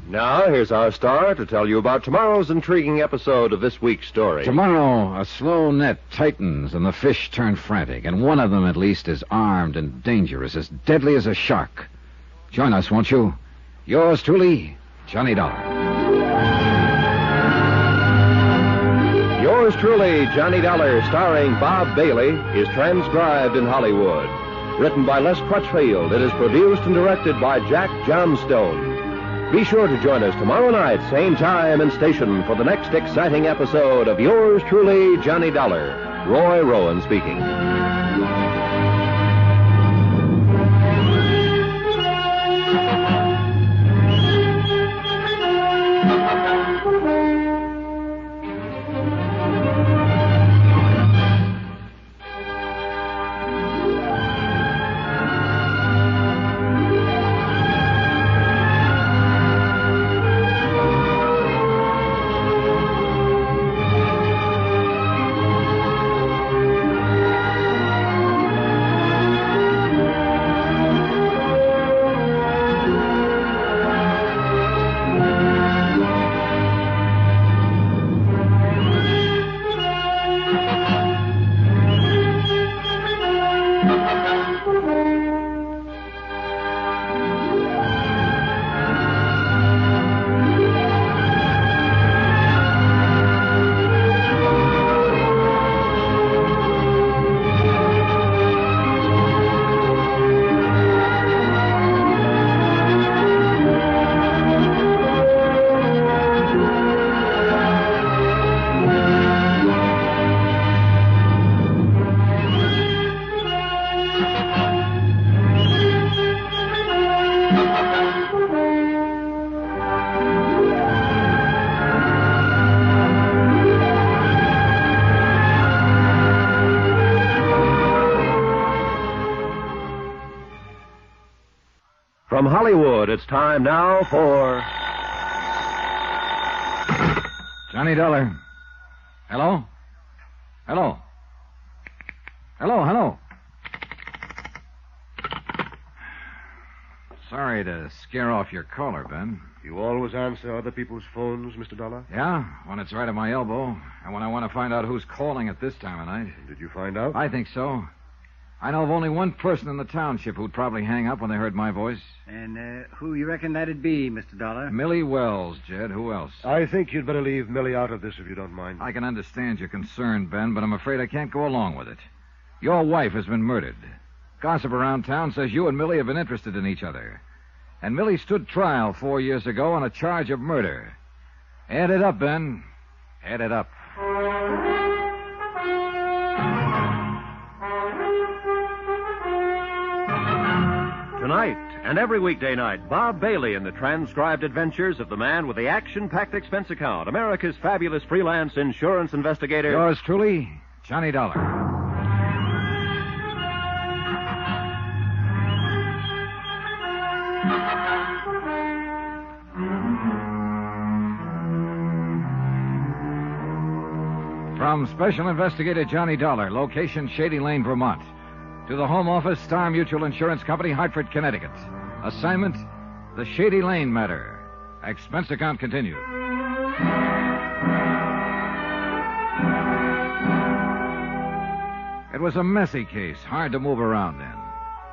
Now, here's our star to tell you about tomorrow's intriguing episode of this week's story. Tomorrow, a slow net tightens and the fish turn frantic, and one of them, at least, is armed and dangerous, as deadly as a shark. Join us, won't you? Yours truly, Johnny Dollar. Yours truly, Johnny Dollar, starring Bob Bailey, is transcribed in Hollywood. Written by Les Crutchfield, it is produced and directed by Jack Johnstone. Be sure to join us tomorrow night, same time and station, for the next exciting episode of Yours truly, Johnny Dollar. Roy Rowan speaking. From Hollywood, it's time now for... Johnny Dollar. Hello? Hello? Hello? Sorry to scare off your caller, Ben. You always answer other people's phones, Mr. Dollar? Yeah, when it's right at my elbow, and when I want to find out who's calling at this time of night. Did you find out? I think so. I know of only one person in the township who'd probably hang up when they heard my voice. And who you reckon that'd be, Mr. Dollar? Millie Wells, Jed. Who else? I think you'd better leave Millie out of this if you don't mind. I can understand your concern, Ben, but I'm afraid I can't go along with it. Your wife has been murdered. Gossip around town says you and Millie have been interested in each other. And Millie stood trial 4 years ago on a charge of murder. Add it up, Ben. Add it up. Tonight and every weekday night, Bob Bailey in the transcribed adventures of the man with the action-packed expense account, America's fabulous freelance insurance investigator. Yours truly, Johnny Dollar. From Special Investigator Johnny Dollar, location Shady Lane, Vermont, to the Home Office, Star Mutual Insurance Company, Hartford, Connecticut. Assignment, the Shady Lane matter. Expense account continued. It was a messy case, hard to move around in.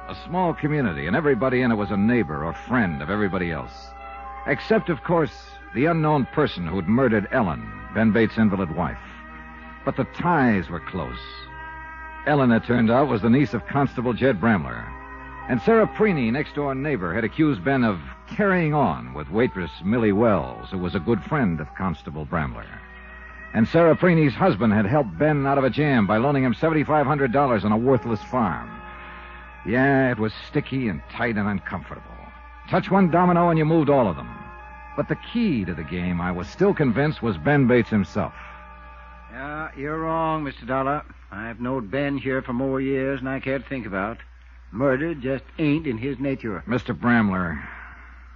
A small community, and everybody in it was a neighbor or friend of everybody else. Except, of course, the unknown person who'd murdered Ellen, Ben Bates' invalid wife. But the ties were close. Ellen, it turned out, was the niece of Constable Jed Bramler. And Sarah Preeney, next-door neighbor, had accused Ben of carrying on with waitress Millie Wells, who was a good friend of Constable Bramler. And Sarah Preeney's husband had helped Ben out of a jam by loaning him $7,500 on a worthless farm. Yeah, it was sticky and tight and uncomfortable. Touch one domino and you moved all of them. But the key to the game, I was still convinced, was Ben Bates himself. You're wrong, Mr. Dollar. I've known Ben here for more years than I care to think about. Murder just ain't in his nature. Mr. Bramler,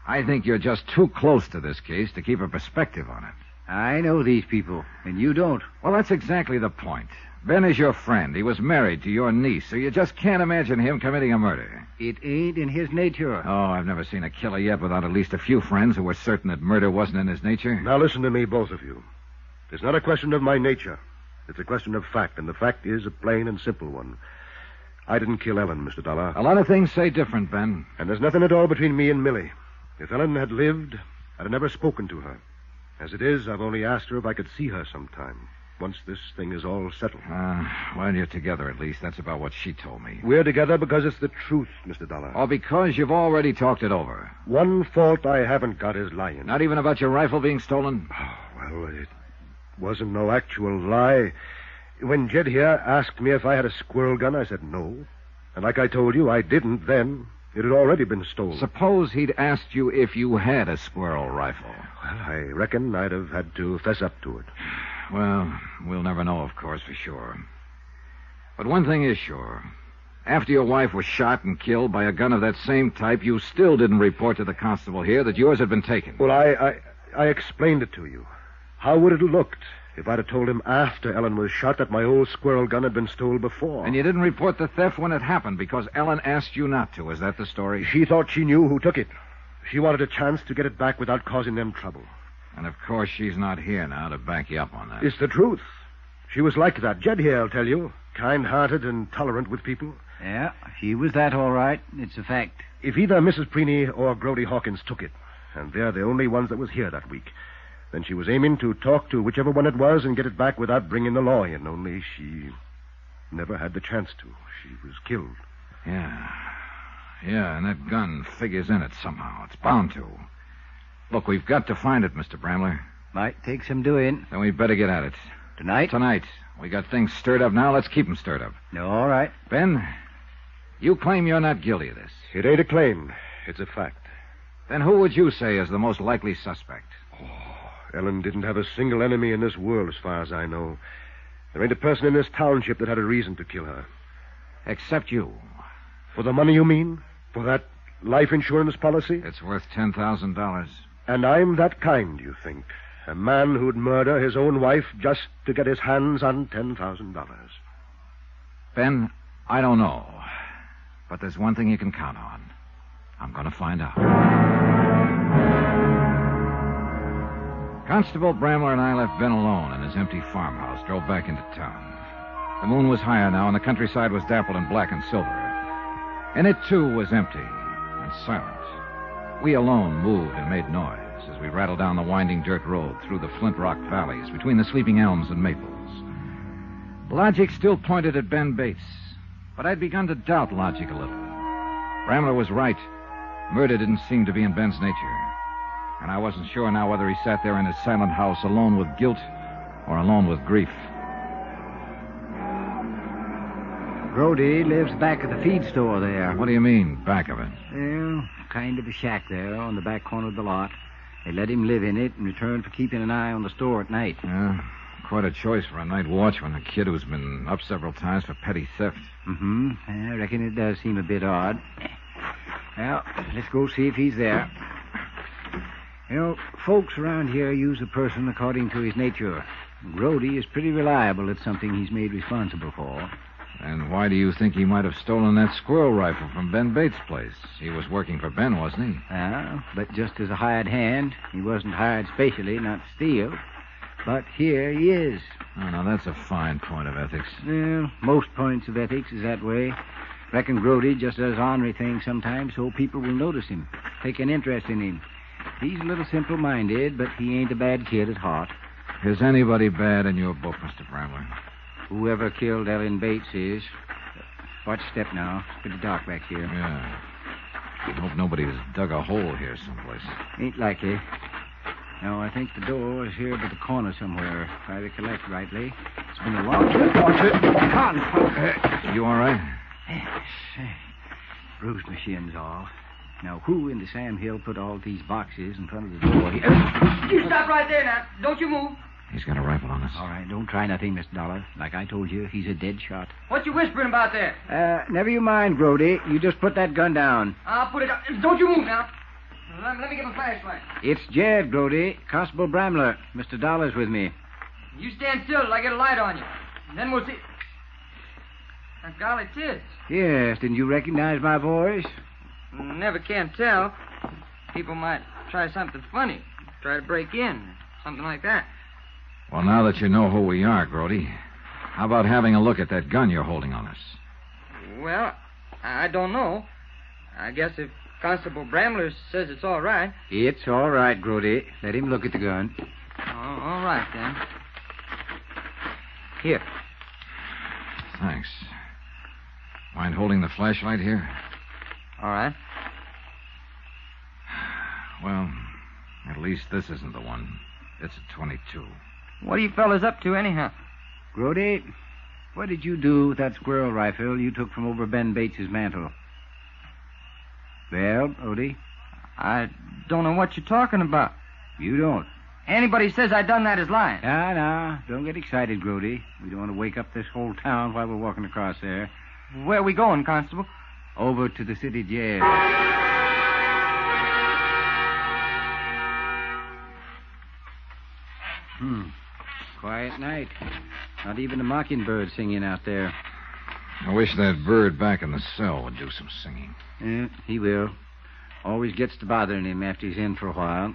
I think you're just too close to this case to keep a perspective on it. I know these people, and you don't. Well, that's exactly the point. Ben is your friend. He was married to your niece, so you just can't imagine him committing a murder. It ain't in his nature. Oh, I've never seen a killer yet without at least a few friends who were certain that murder wasn't in his nature. Now listen to me, both of you. It's not a question of my nature. It's a question of fact, and the fact is a plain and simple one. I didn't kill Ellen, Mr. Dollar. A lot of things say different, Ben. And there's nothing at all between me and Millie. If Ellen had lived, I'd have never spoken to her. As it is, I've only asked her if I could see her sometime, once this thing is all settled. Well, you're together at least. That's about what she told me. We're together because it's the truth, Mr. Dollar. Or because you've already talked it over. One fault I haven't got is lying. Not even about your rifle being stolen? Well, it wasn't no actual lie. When Jed here asked me if I had a squirrel gun, I said no. And like I told you, I didn't then. It had already been stolen. Suppose he'd asked you if you had a squirrel rifle. Well, I reckon I'd have had to fess up to it. Well, we'll never know, of course, for sure. But one thing is sure. After your wife was shot and killed by a gun of that same type, you still didn't report to the constable here that yours had been taken. Well, I explained it to you. How would it have looked if I'd have told him after Ellen was shot that my old squirrel gun had been stolen before? And you didn't report the theft when it happened because Ellen asked you not to. Is that the story? She thought she knew who took it. She wanted a chance to get it back without causing them trouble. And, of course, she's not here now to back you up on that. It's the truth. She was like that. Jed here, I'll tell you. Kind-hearted and tolerant with people. Yeah, she was that all right. It's a fact. If either Mrs. Preeney or Grody Hawkins took it, and they're the only ones that was here that week, then she was aiming to talk to whichever one it was and get it back without bringing the law in, only she never had the chance to. She was killed. Yeah, and that gun figures in it somehow. It's bound to. Look, we've got to find it, Mr. Bramler. Might take some doing. Then we'd better get at it. Tonight? Tonight. We got things stirred up now. Let's keep them stirred up. No, all right. Ben, you claim you're not guilty of this. It ain't a claim. It's a fact. Then who would you say is the most likely suspect? Ellen didn't have a single enemy in this world, as far as I know. There ain't a person in this township that had a reason to kill her. Except you. For the money, you mean? For that life insurance policy? It's worth $10,000. And I'm that kind, you think? A man who'd murder his own wife just to get his hands on $10,000. Ben, I don't know. But there's one thing you can count on. I'm going to find out. Constable Bramler and I left Ben alone in his empty farmhouse, drove back into town. The moon was higher now, and the countryside was dappled in black and silver. And it, too, was empty and silent. We alone moved and made noise as we rattled down the winding dirt road through the flint rock valleys between the sleeping elms and maples. Logic still pointed at Ben Bates, but I'd begun to doubt logic a little. Bramler was right. Murder didn't seem to be in Ben's nature. And I wasn't sure now whether he sat there in his silent house alone with guilt or alone with grief. Brody lives back of the feed store there. What do you mean, back of it? Well, kind of a shack there on the back corner of the lot. They let him live in it in return for keeping an eye on the store at night. Yeah, quite a choice for a night watchman, a kid who's been up several times for petty theft. Mm-hmm. I reckon it does seem a bit odd. Well, let's go see if he's there. You know, folks around here use a person according to his nature. Brody is pretty reliable at something he's made responsible for. And why do you think he might have stolen that squirrel rifle from Ben Bates' place? He was working for Ben, wasn't he? But just as a hired hand. He wasn't hired specially not to steal. But here he is. Oh, now that's a fine point of ethics. Well, most points of ethics is that way. Reckon Brody just does ornery things sometimes so people will notice him, take an interest in him. He's a little simple-minded, but he ain't a bad kid at heart. Is anybody bad in your book, Mr. Bramler? Whoever killed Ellen Bates is. Watch step now. It's pretty dark back here. Yeah. I hope nobody's dug a hole here someplace. Ain't likely. No, I think the door is here by the corner somewhere, if I recollect rightly. It's been a long time. Watch it. Come. You all right? Bruce machine's all. Now, who in the Sam Hill put all these boxes in front of the door here? You stop right there now. Don't you move. He's got a rifle on us. All right, don't try nothing, Mr. Dollar. Like I told you, he's a dead shot. What you whispering about there? Never you mind, Brody. You just put that gun down. I'll put it up. Don't you move now. Let me get my flashlight. It's Jed, Brody. Constable Bramler. Mr. Dollar's with me. You stand still till I get a light on you. And then we'll see. Golly, tis. Yes, didn't you recognize my voice? Never can tell. People might try something funny. Try to break in. Something like that. Well, now that you know who we are, Grody, how about having a look at that gun you're holding on us? Well, I don't know. I guess if Constable Bramler says it's all right. It's all right, Grody. Let him look at the gun. Oh, all right, then. Here. Thanks. Mind holding the flashlight here? All right. Well, at least this isn't the one. It's a 22. What are you fellas up to, anyhow? Grody, what did you do with that squirrel rifle you took from over Ben Bates's mantel? Well, Brody? I don't know what you're talking about. You don't? Anybody says I done that is lying. Nah. Don't get excited, Grody. We don't want to wake up this whole town while we're walking across there. Where are we going, Constable? Over to the city jail. Quiet night. Not even a mockingbird singing out there. I wish that bird back in the cell would do some singing. Yeah, he will. Always gets to bothering him after he's in for a while.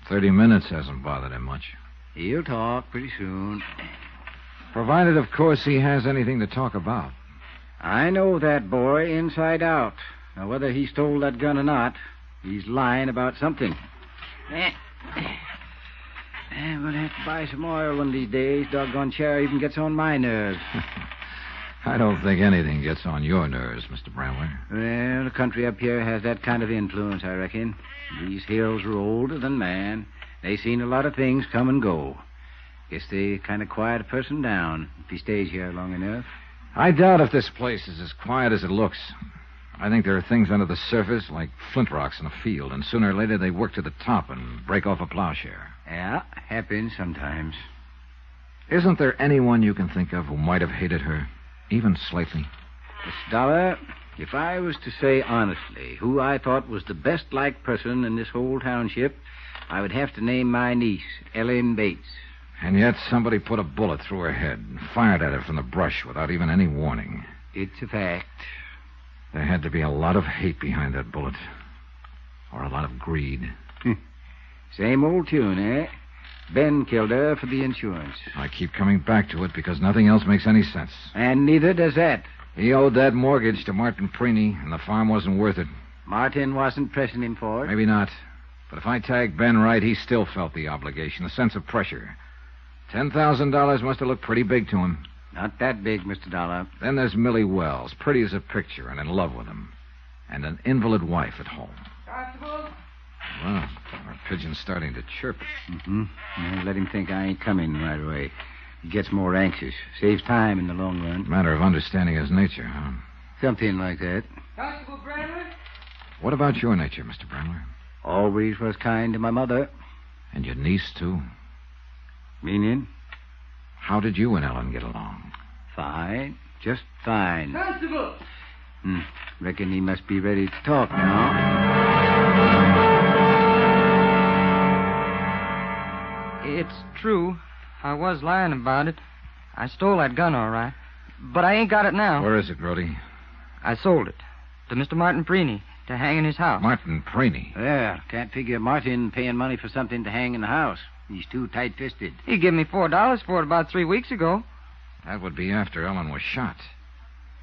30 minutes hasn't bothered him much. He'll talk pretty soon. Provided, of course, he has anything to talk about. I know that boy inside out. Now, whether he stole that gun or not, he's lying about something. I'm going to have to buy some oil one of these days. Doggone chair even gets on my nerves. I don't think anything gets on your nerves, Mr. Bramler. Well, the country up here has that kind of influence, I reckon. These hills are older than man. They seen a lot of things come and go. Guess they kind of quiet a person down if he stays here long enough. I doubt if this place is as quiet as it looks. I think there are things under the surface like flint rocks in a field, and sooner or later they work to the top and break off a plowshare. Yeah, happens sometimes. Isn't there anyone you can think of who might have hated her, even slightly? Miss Dollar, if I was to say honestly who I thought was the best-liked person in this whole township, I would have to name my niece, Ellen Bates. And yet somebody put a bullet through her head and fired at her from the brush without even any warning. It's a fact. There had to be a lot of hate behind that bullet. Or a lot of greed. Same old tune, eh? Ben killed her for the insurance. I keep coming back to it because nothing else makes any sense. And neither does that. He owed that mortgage to Martin Preeny, and the farm wasn't worth it. Martin wasn't pressing him for it. Maybe not. But if I tagged Ben right, he still felt the obligation, a sense of pressure. $10,000 must have looked pretty big to him. Not that big, Mr. Dollar. Then there's Millie Wells, pretty as a picture and in love with him. And an invalid wife at home. Constable? Well, our pigeon's starting to chirp. Mm-hmm. Well, let him think I ain't coming right away. He gets more anxious. Saves time in the long run. Matter of understanding his nature, huh? Something like that. Constable Brandler? What about your nature, Mr. Brandler? Always was kind to my mother. And your niece, too? Meaning? How did you and Ellen get along? Fine. Just fine. Constable! Reckon he must be ready to talk now. It's true. I was lying about it. I stole that gun, all right. But I ain't got it now. Where is it, Grody? I sold it to Mr. Martin Preeny to hang in his house. Martin Preeny. Well, can't figure Martin paying money for something to hang in the house. He's too tight-fisted. He gave me $4 for it about 3 weeks ago. That would be after Ellen was shot.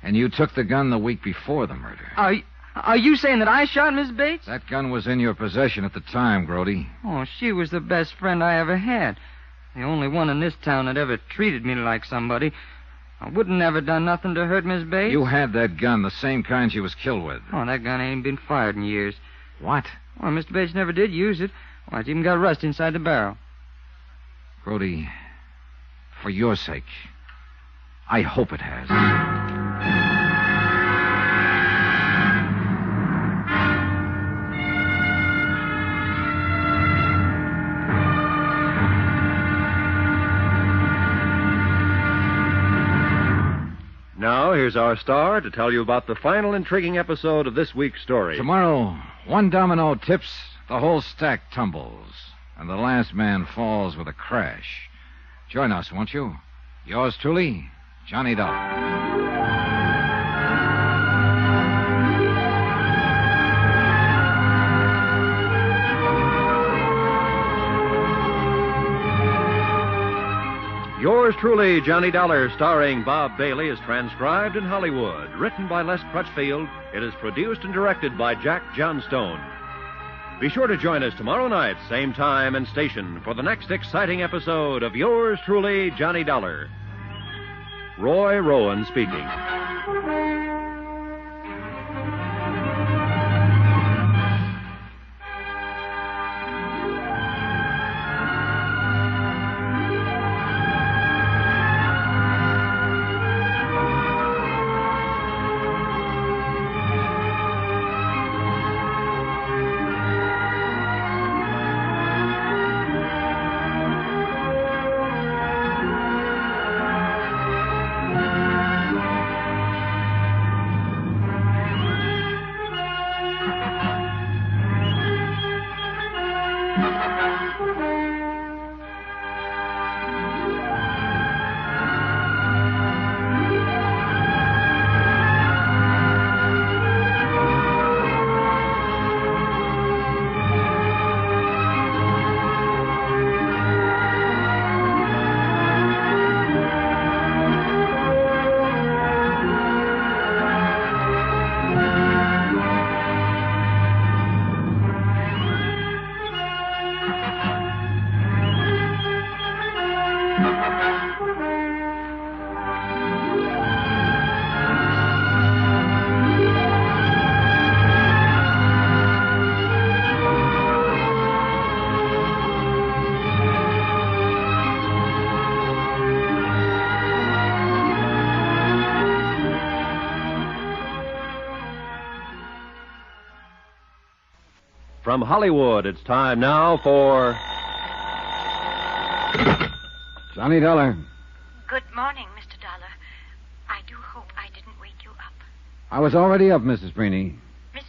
And you took the gun the week before the murder. Are you saying that I shot Miss Bates? That gun was in your possession at the time, Grody. Oh, she was the best friend I ever had. The only one in this town that ever treated me like somebody. I wouldn't never done nothing to hurt Miss Bates. You had that gun, the same kind she was killed with. Oh, that gun ain't been fired in years. What? Well, Mr. Bates never did use it. Why, it's even got rust inside the barrel. Grody, for your sake, I hope it has. Now, here's our star to tell you about the final intriguing episode of this week's story. Tomorrow, one domino tips, the whole stack tumbles, and the last man falls with a crash. Join us, won't you? Yours truly, Johnny Dollar. Yours truly, Johnny Dollar, starring Bob Bailey, is transcribed in Hollywood. Written by Les Crutchfield, it is produced and directed by Jack Johnstone. Be sure to join us tomorrow night, same time and station, for the next exciting episode of Yours truly, Johnny Dollar. Roy Rowan speaking. From Hollywood, it's time now for... Johnny Dollar. Good morning, Mr. Dollar. I do hope I didn't wake you up. I was already up, Mrs. Preeny. Well,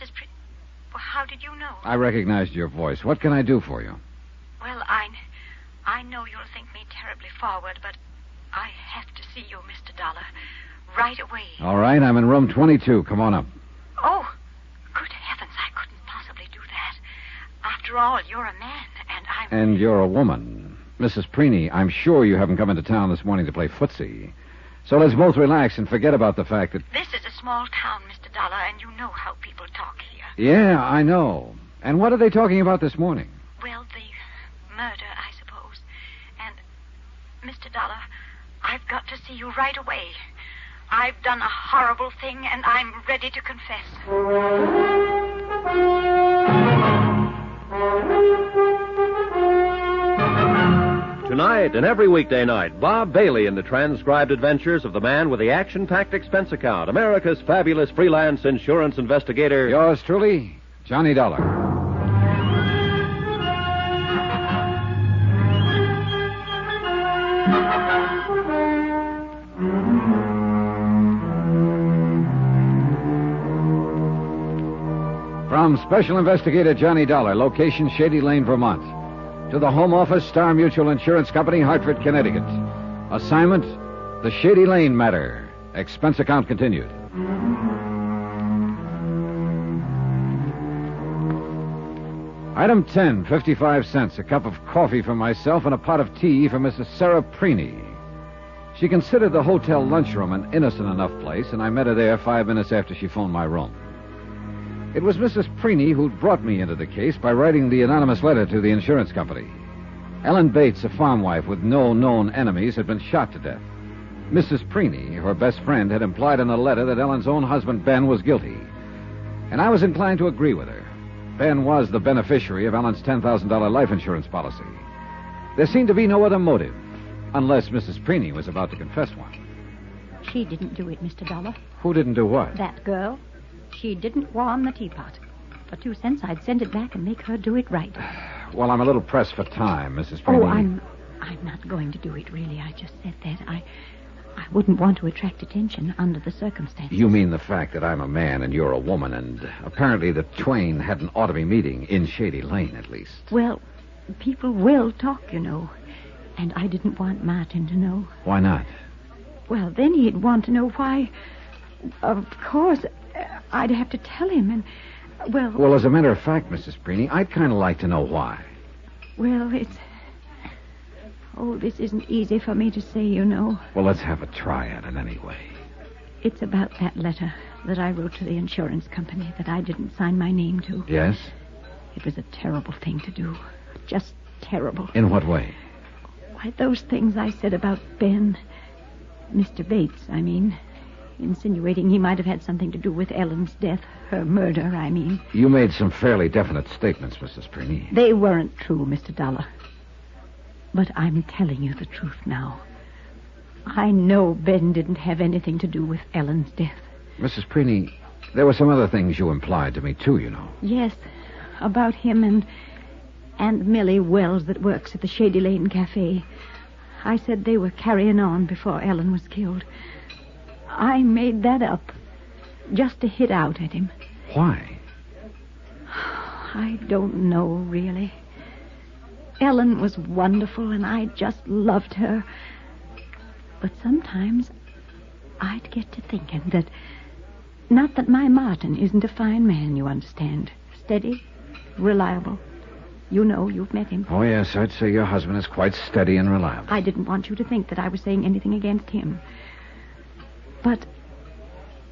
how did you know? I recognized your voice. What can I do for you? Well, I know you'll think me terribly forward, but I have to see you, Mr. Dollar, right away. All right, I'm in room 22. Come on up. Oh, good heavens, I couldn't possibly do that. After all, you're a man, and I'm... And you're a woman. Mrs. Preeny, I'm sure you haven't come into town this morning to play footsie. So let's both relax and forget about the fact that... This is a small town, Mr. Dollar, and you know how people talk here. Yeah, I know. And what are they talking about this morning? Well, the murder, I suppose. And, Mr. Dollar, I've got to see you right away. I've done a horrible thing, and I'm ready to confess. Tonight and every weekday night, Bob Bailey in the transcribed adventures of the man with the action-packed expense account, America's fabulous freelance insurance investigator. Yours truly, Johnny Dollar. From Special Investigator Johnny Dollar, location Shady Lane, Vermont. To the Home Office, Star Mutual Insurance Company, Hartford, Connecticut. Assignment, the Shady Lane matter. Expense account continued. Item 10, 55 cents. A cup of coffee for myself and a pot of tea for Mrs. Sarah Preeny. She considered the hotel lunchroom an innocent enough place, and I met her there 5 minutes after she phoned my room. It was Mrs. Preeny who'd brought me into the case by writing the anonymous letter to the insurance company. Ellen Bates, a farm wife with no known enemies, had been shot to death. Mrs. Preeny, her best friend, had implied in the letter that Ellen's own husband, Ben, was guilty. And I was inclined to agree with her. Ben was the beneficiary of Ellen's $10,000 life insurance policy. There seemed to be no other motive, unless Mrs. Preeny was about to confess one. She didn't do it, Mr. Dollar. Who didn't do what? That girl. She didn't warm the teapot. For 2 cents, I'd send it back and make her do it right. Well, I'm a little pressed for time, Mrs. Preeny. Oh, I'm not going to do it, really. I just said that. I wouldn't want to attract attention under the circumstances. You mean the fact that I'm a man and you're a woman, and apparently the twain hadn't ought to be meeting, in Shady Lane, at least. Well, people will talk, you know. And I didn't want Martin to know. Why not? Well, then he'd want to know why. Of course, I'd have to tell him, and, well... Well, as a matter of fact, Mrs. Preeny, I'd kind of like to know why. Well, it's... Oh, this isn't easy for me to say, you know. Well, let's have a try at it anyway. It's about that letter that I wrote to the insurance company that I didn't sign my name to. Yes? It was a terrible thing to do. Just terrible. In what way? Why, those things I said about Ben. Mr. Bates, I mean. Insinuating he might have had something to do with Ellen's death. Her murder, I mean. You made some fairly definite statements, Mrs. Preeny. They weren't true, Mr. Dollar. But I'm telling you the truth now. I know Ben didn't have anything to do with Ellen's death. Mrs. Preeny, there were some other things you implied to me, too, you know. Yes, about him and Millie Wells that works at the Shady Lane Cafe. I said they were carrying on before Ellen was killed. I made that up just to hit out at him. Why? I don't know, really. Ellen was wonderful, and I just loved her. But sometimes I'd get to thinking that... Not that my Martin isn't a fine man, you understand. Steady, reliable. You know, you've met him. Oh, yes, I'd say your husband is quite steady and reliable. I didn't want you to think that I was saying anything against him. But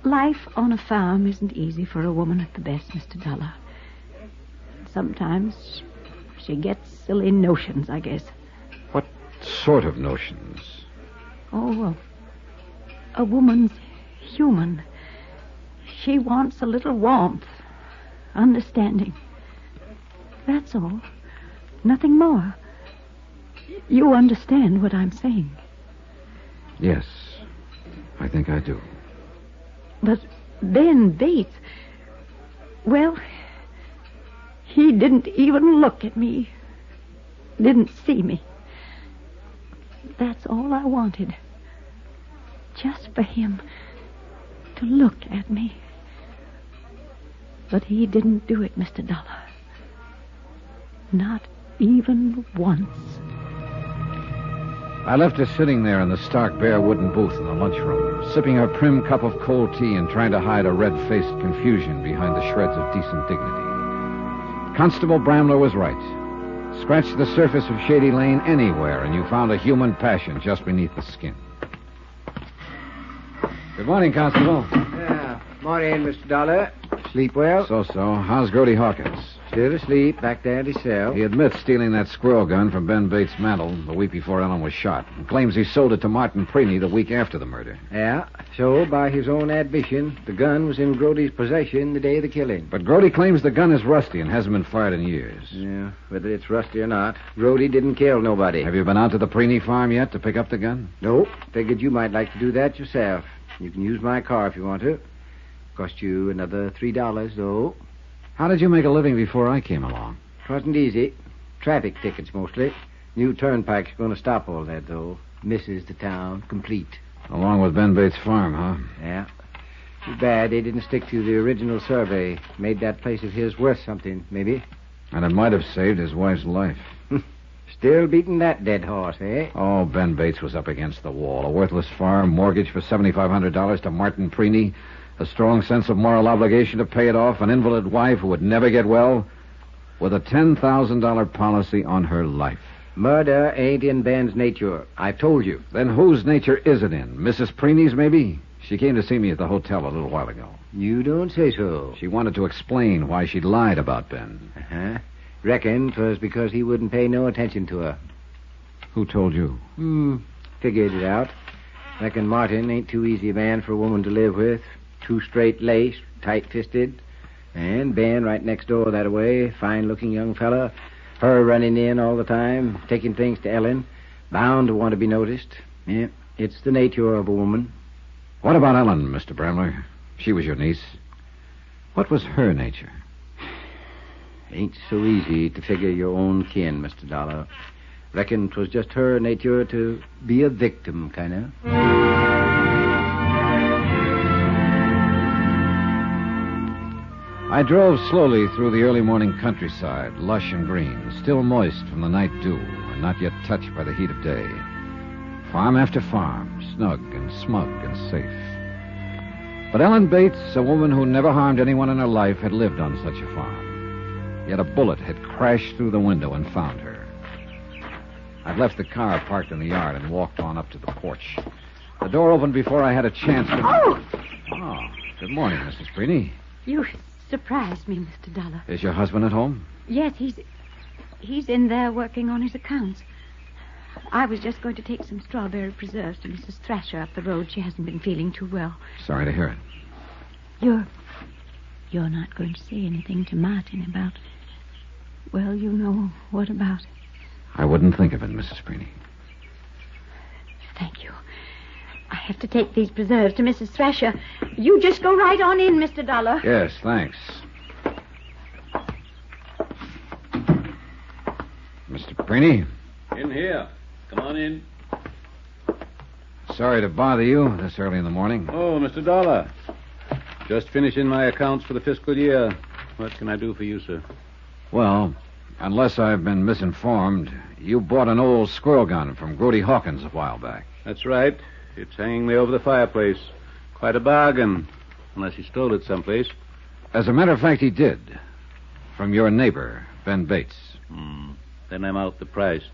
life on a farm isn't easy for a woman at the best, Mr. Dollar. Sometimes she gets silly notions, I guess. What sort of notions? Oh, a woman's human. She wants a little warmth, understanding. That's all. Nothing more. You understand what I'm saying. Yes, I think I do. But Ben Bates... Well, he didn't even look at me. Didn't see me. That's all I wanted. Just for him to look at me. But he didn't do it, Mr. Dollar. Not even once. I left her sitting there in the stark, bare wooden booth in the lunchroom, sipping her prim cup of cold tea and trying to hide a red-faced confusion behind the shreds of decent dignity. Constable Bramler was right. Scratch the surface of Shady Lane anywhere, and you found a human passion just beneath the skin. Good morning, Constable. Yeah. Morning, Mr. Dollar. Sleep well? So. How's Grody Hawkins? Still asleep, back there at his cell. He admits stealing that squirrel gun from Ben Bates' mantle the week before Ellen was shot, and claims he sold it to Martin Preeny the week after the murder. Yeah, so by his own admission, the gun was in Grody's possession the day of the killing. But Grody claims the gun is rusty and hasn't been fired in years. Yeah, whether it's rusty or not, Grody didn't kill nobody. Have you been out to the Preeny farm yet to pick up the gun? Nope. Figured you might like to do that yourself. You can use my car if you want to. Cost you another $3, though. How did you make a living before I came along? Wasn't easy. Traffic tickets, mostly. New turnpike's going to stop all that, though. Misses the town complete. Along with Ben Bates' farm, huh? Yeah. Too bad they didn't stick to the original survey. Made that place of his worth something, maybe. And it might have saved his wife's life. Still beating that dead horse, eh? Oh, Ben Bates was up against the wall. A worthless farm, mortgage for $7,500 to Martin Preeny, a strong sense of moral obligation to pay it off, an invalid wife who would never get well, with a $10,000 policy on her life. Murder ain't in Ben's nature. I told you. Then whose nature is it in? Mrs. Preeny's, maybe? She came to see me at the hotel a little while ago. You don't say so. She wanted to explain why she'd lied about Ben. Uh-huh. Reckon 'twas because he wouldn't pay no attention to her. Who told you? Figured it out. Reckon Martin ain't too easy a man for a woman to live with. Too straight-laced, tight-fisted. And Ben right next door that-a-way, fine-looking young fella. Her running in all the time, taking things to Ellen. Bound to want to be noticed. Yeah, it's the nature of a woman. What about Ellen, Mr. Bramler? She was your niece. What was her nature? Ain't so easy to figure your own kin, Mr. Dollar. Reckon 'twas just her nature to be a victim, kind of. I drove slowly through the early morning countryside, lush and green, still moist from the night dew, and not yet touched by the heat of day. Farm after farm, snug and smug and safe. But Ellen Bates, a woman who never harmed anyone in her life, had lived on such a farm. Yet a bullet had crashed through the window and found her. I'd left the car parked in the yard and walked on up to the porch. The door opened before I had a chance to... Oh, good morning, Mrs. Preeny. You surprised me, Mr. Dollar. Is your husband at home? Yes, he's in there working on his accounts. I was just going to take some strawberry preserves to Mrs. Thrasher up the road. She hasn't been feeling too well. Sorry to hear it. You're not going to say anything to Martin about... Well, you know what about it. I wouldn't think of it, Mrs. Preeny. Thank you. I have to take these preserves to Mrs. Thrasher. You just go right on in, Mr. Dollar. Yes, thanks. Mr. Preeny? In here. Come on in. Sorry to bother you this early in the morning. Oh, Mr. Dollar. Just finishing my accounts for the fiscal year. What can I do for you, sir? Well, unless I've been misinformed, you bought an old squirrel gun from Grody Hawkins a while back. That's right. It's hanging there over the fireplace. Quite a bargain, unless he stole it someplace. As a matter of fact, he did. From your neighbor, Ben Bates. Then I'm out the price.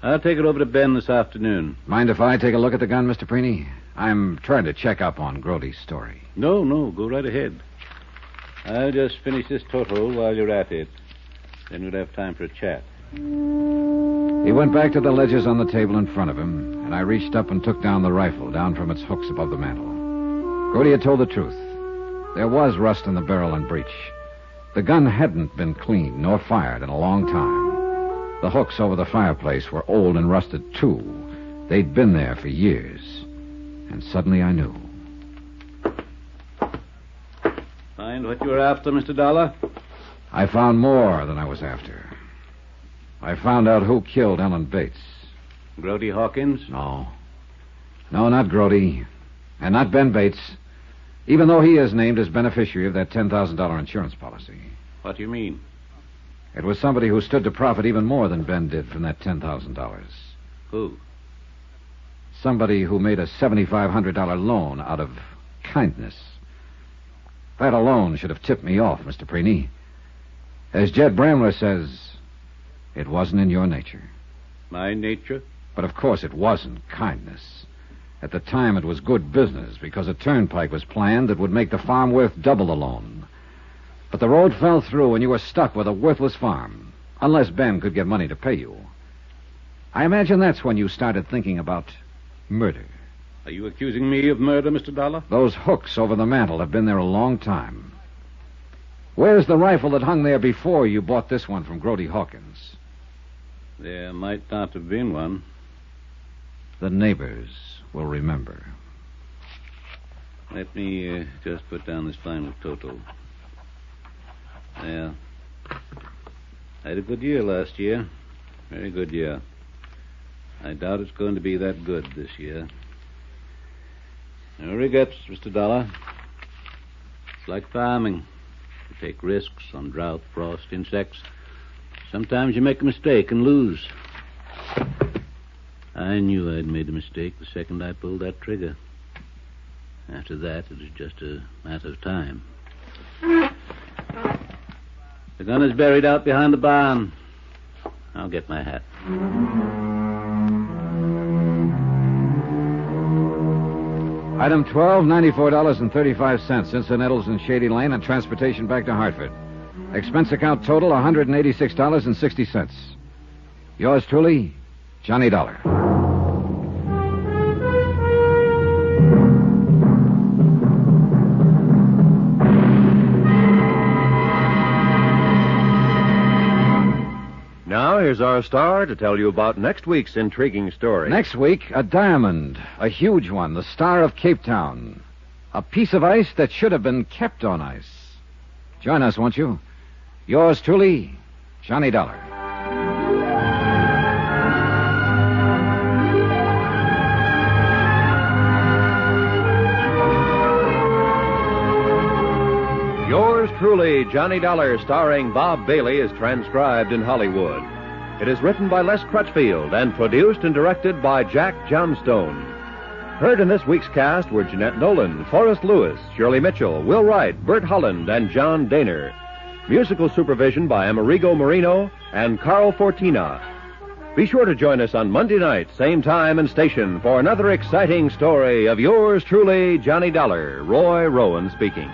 I'll take it over to Ben this afternoon. Mind if I take a look at the gun, Mr. Preeny? I'm trying to check up on Grody's story. No, go right ahead. I'll just finish this total while you're at it. Then we'll have time for a chat. He went back to the ledgers on the table in front of him, and I reached up and took down the rifle, down from its hooks above the mantel. Grody had told the truth. There was rust in the barrel and breech. The gun hadn't been cleaned nor fired in a long time. The hooks over the fireplace were old and rusted, too. They'd been there for years. And suddenly I knew. Find what you were after, Mr. Dollar? I found more than I was after. I found out who killed Ellen Bates. Grody Hawkins? No, not Grody. And not Ben Bates. Even though he is named as beneficiary of that $10,000 insurance policy. What do you mean? It was somebody who stood to profit even more than Ben did from that $10,000. Who? Somebody who made a $7,500 loan out of kindness. That alone should have tipped me off, Mr. Preeny. As Jed Bramler says, It wasn't in your nature. My nature? But of course it wasn't kindness. At the time, it was good business because a turnpike was planned that would make the farm worth double the loan. But the road fell through and you were stuck with a worthless farm, unless Ben could get money to pay you. I imagine that's when you started thinking about murder. Are you accusing me of murder, Mr. Dollar? Those hooks over the mantel have been there a long time. Where's the rifle that hung there before you bought this one from Grody Hawkins? There might not have been one. The neighbors will remember. Let me just put down this final total. Yeah. I had a good year last year. Very good year. I doubt it's going to be that good this year. No regrets, Mr. Dollar. It's like farming. You take risks on drought, frost, insects. Sometimes you make a mistake and lose. I knew I'd made a mistake the second I pulled that trigger. After that, it was just a matter of time. The gun is buried out behind the barn. I'll get my hat. Item 12, $94.35. Incidentals in Shady Lane and transportation back to Hartford. Expense account total, $186.60. Yours truly, Johnny Dollar. Now, here's our star to tell you about next week's intriguing story. Next week, a diamond, a huge one, the Star of Cape Town. A piece of ice that should have been kept on ice. Join us, won't you? Yours truly, Johnny Dollar. Yours truly, Johnny Dollar, starring Bob Bailey, is transcribed in Hollywood. It is written by Les Crutchfield and produced and directed by Jack Johnstone. Heard in this week's cast were Jeanette Nolan, Forrest Lewis, Shirley Mitchell, Will Wright, Bert Holland, and John Daner. Musical supervision by Amerigo Marino and Carl Fortina. Be sure to join us on Monday night, same time and station, for another exciting story of yours truly, Johnny Dollar. Roy Rowan speaking.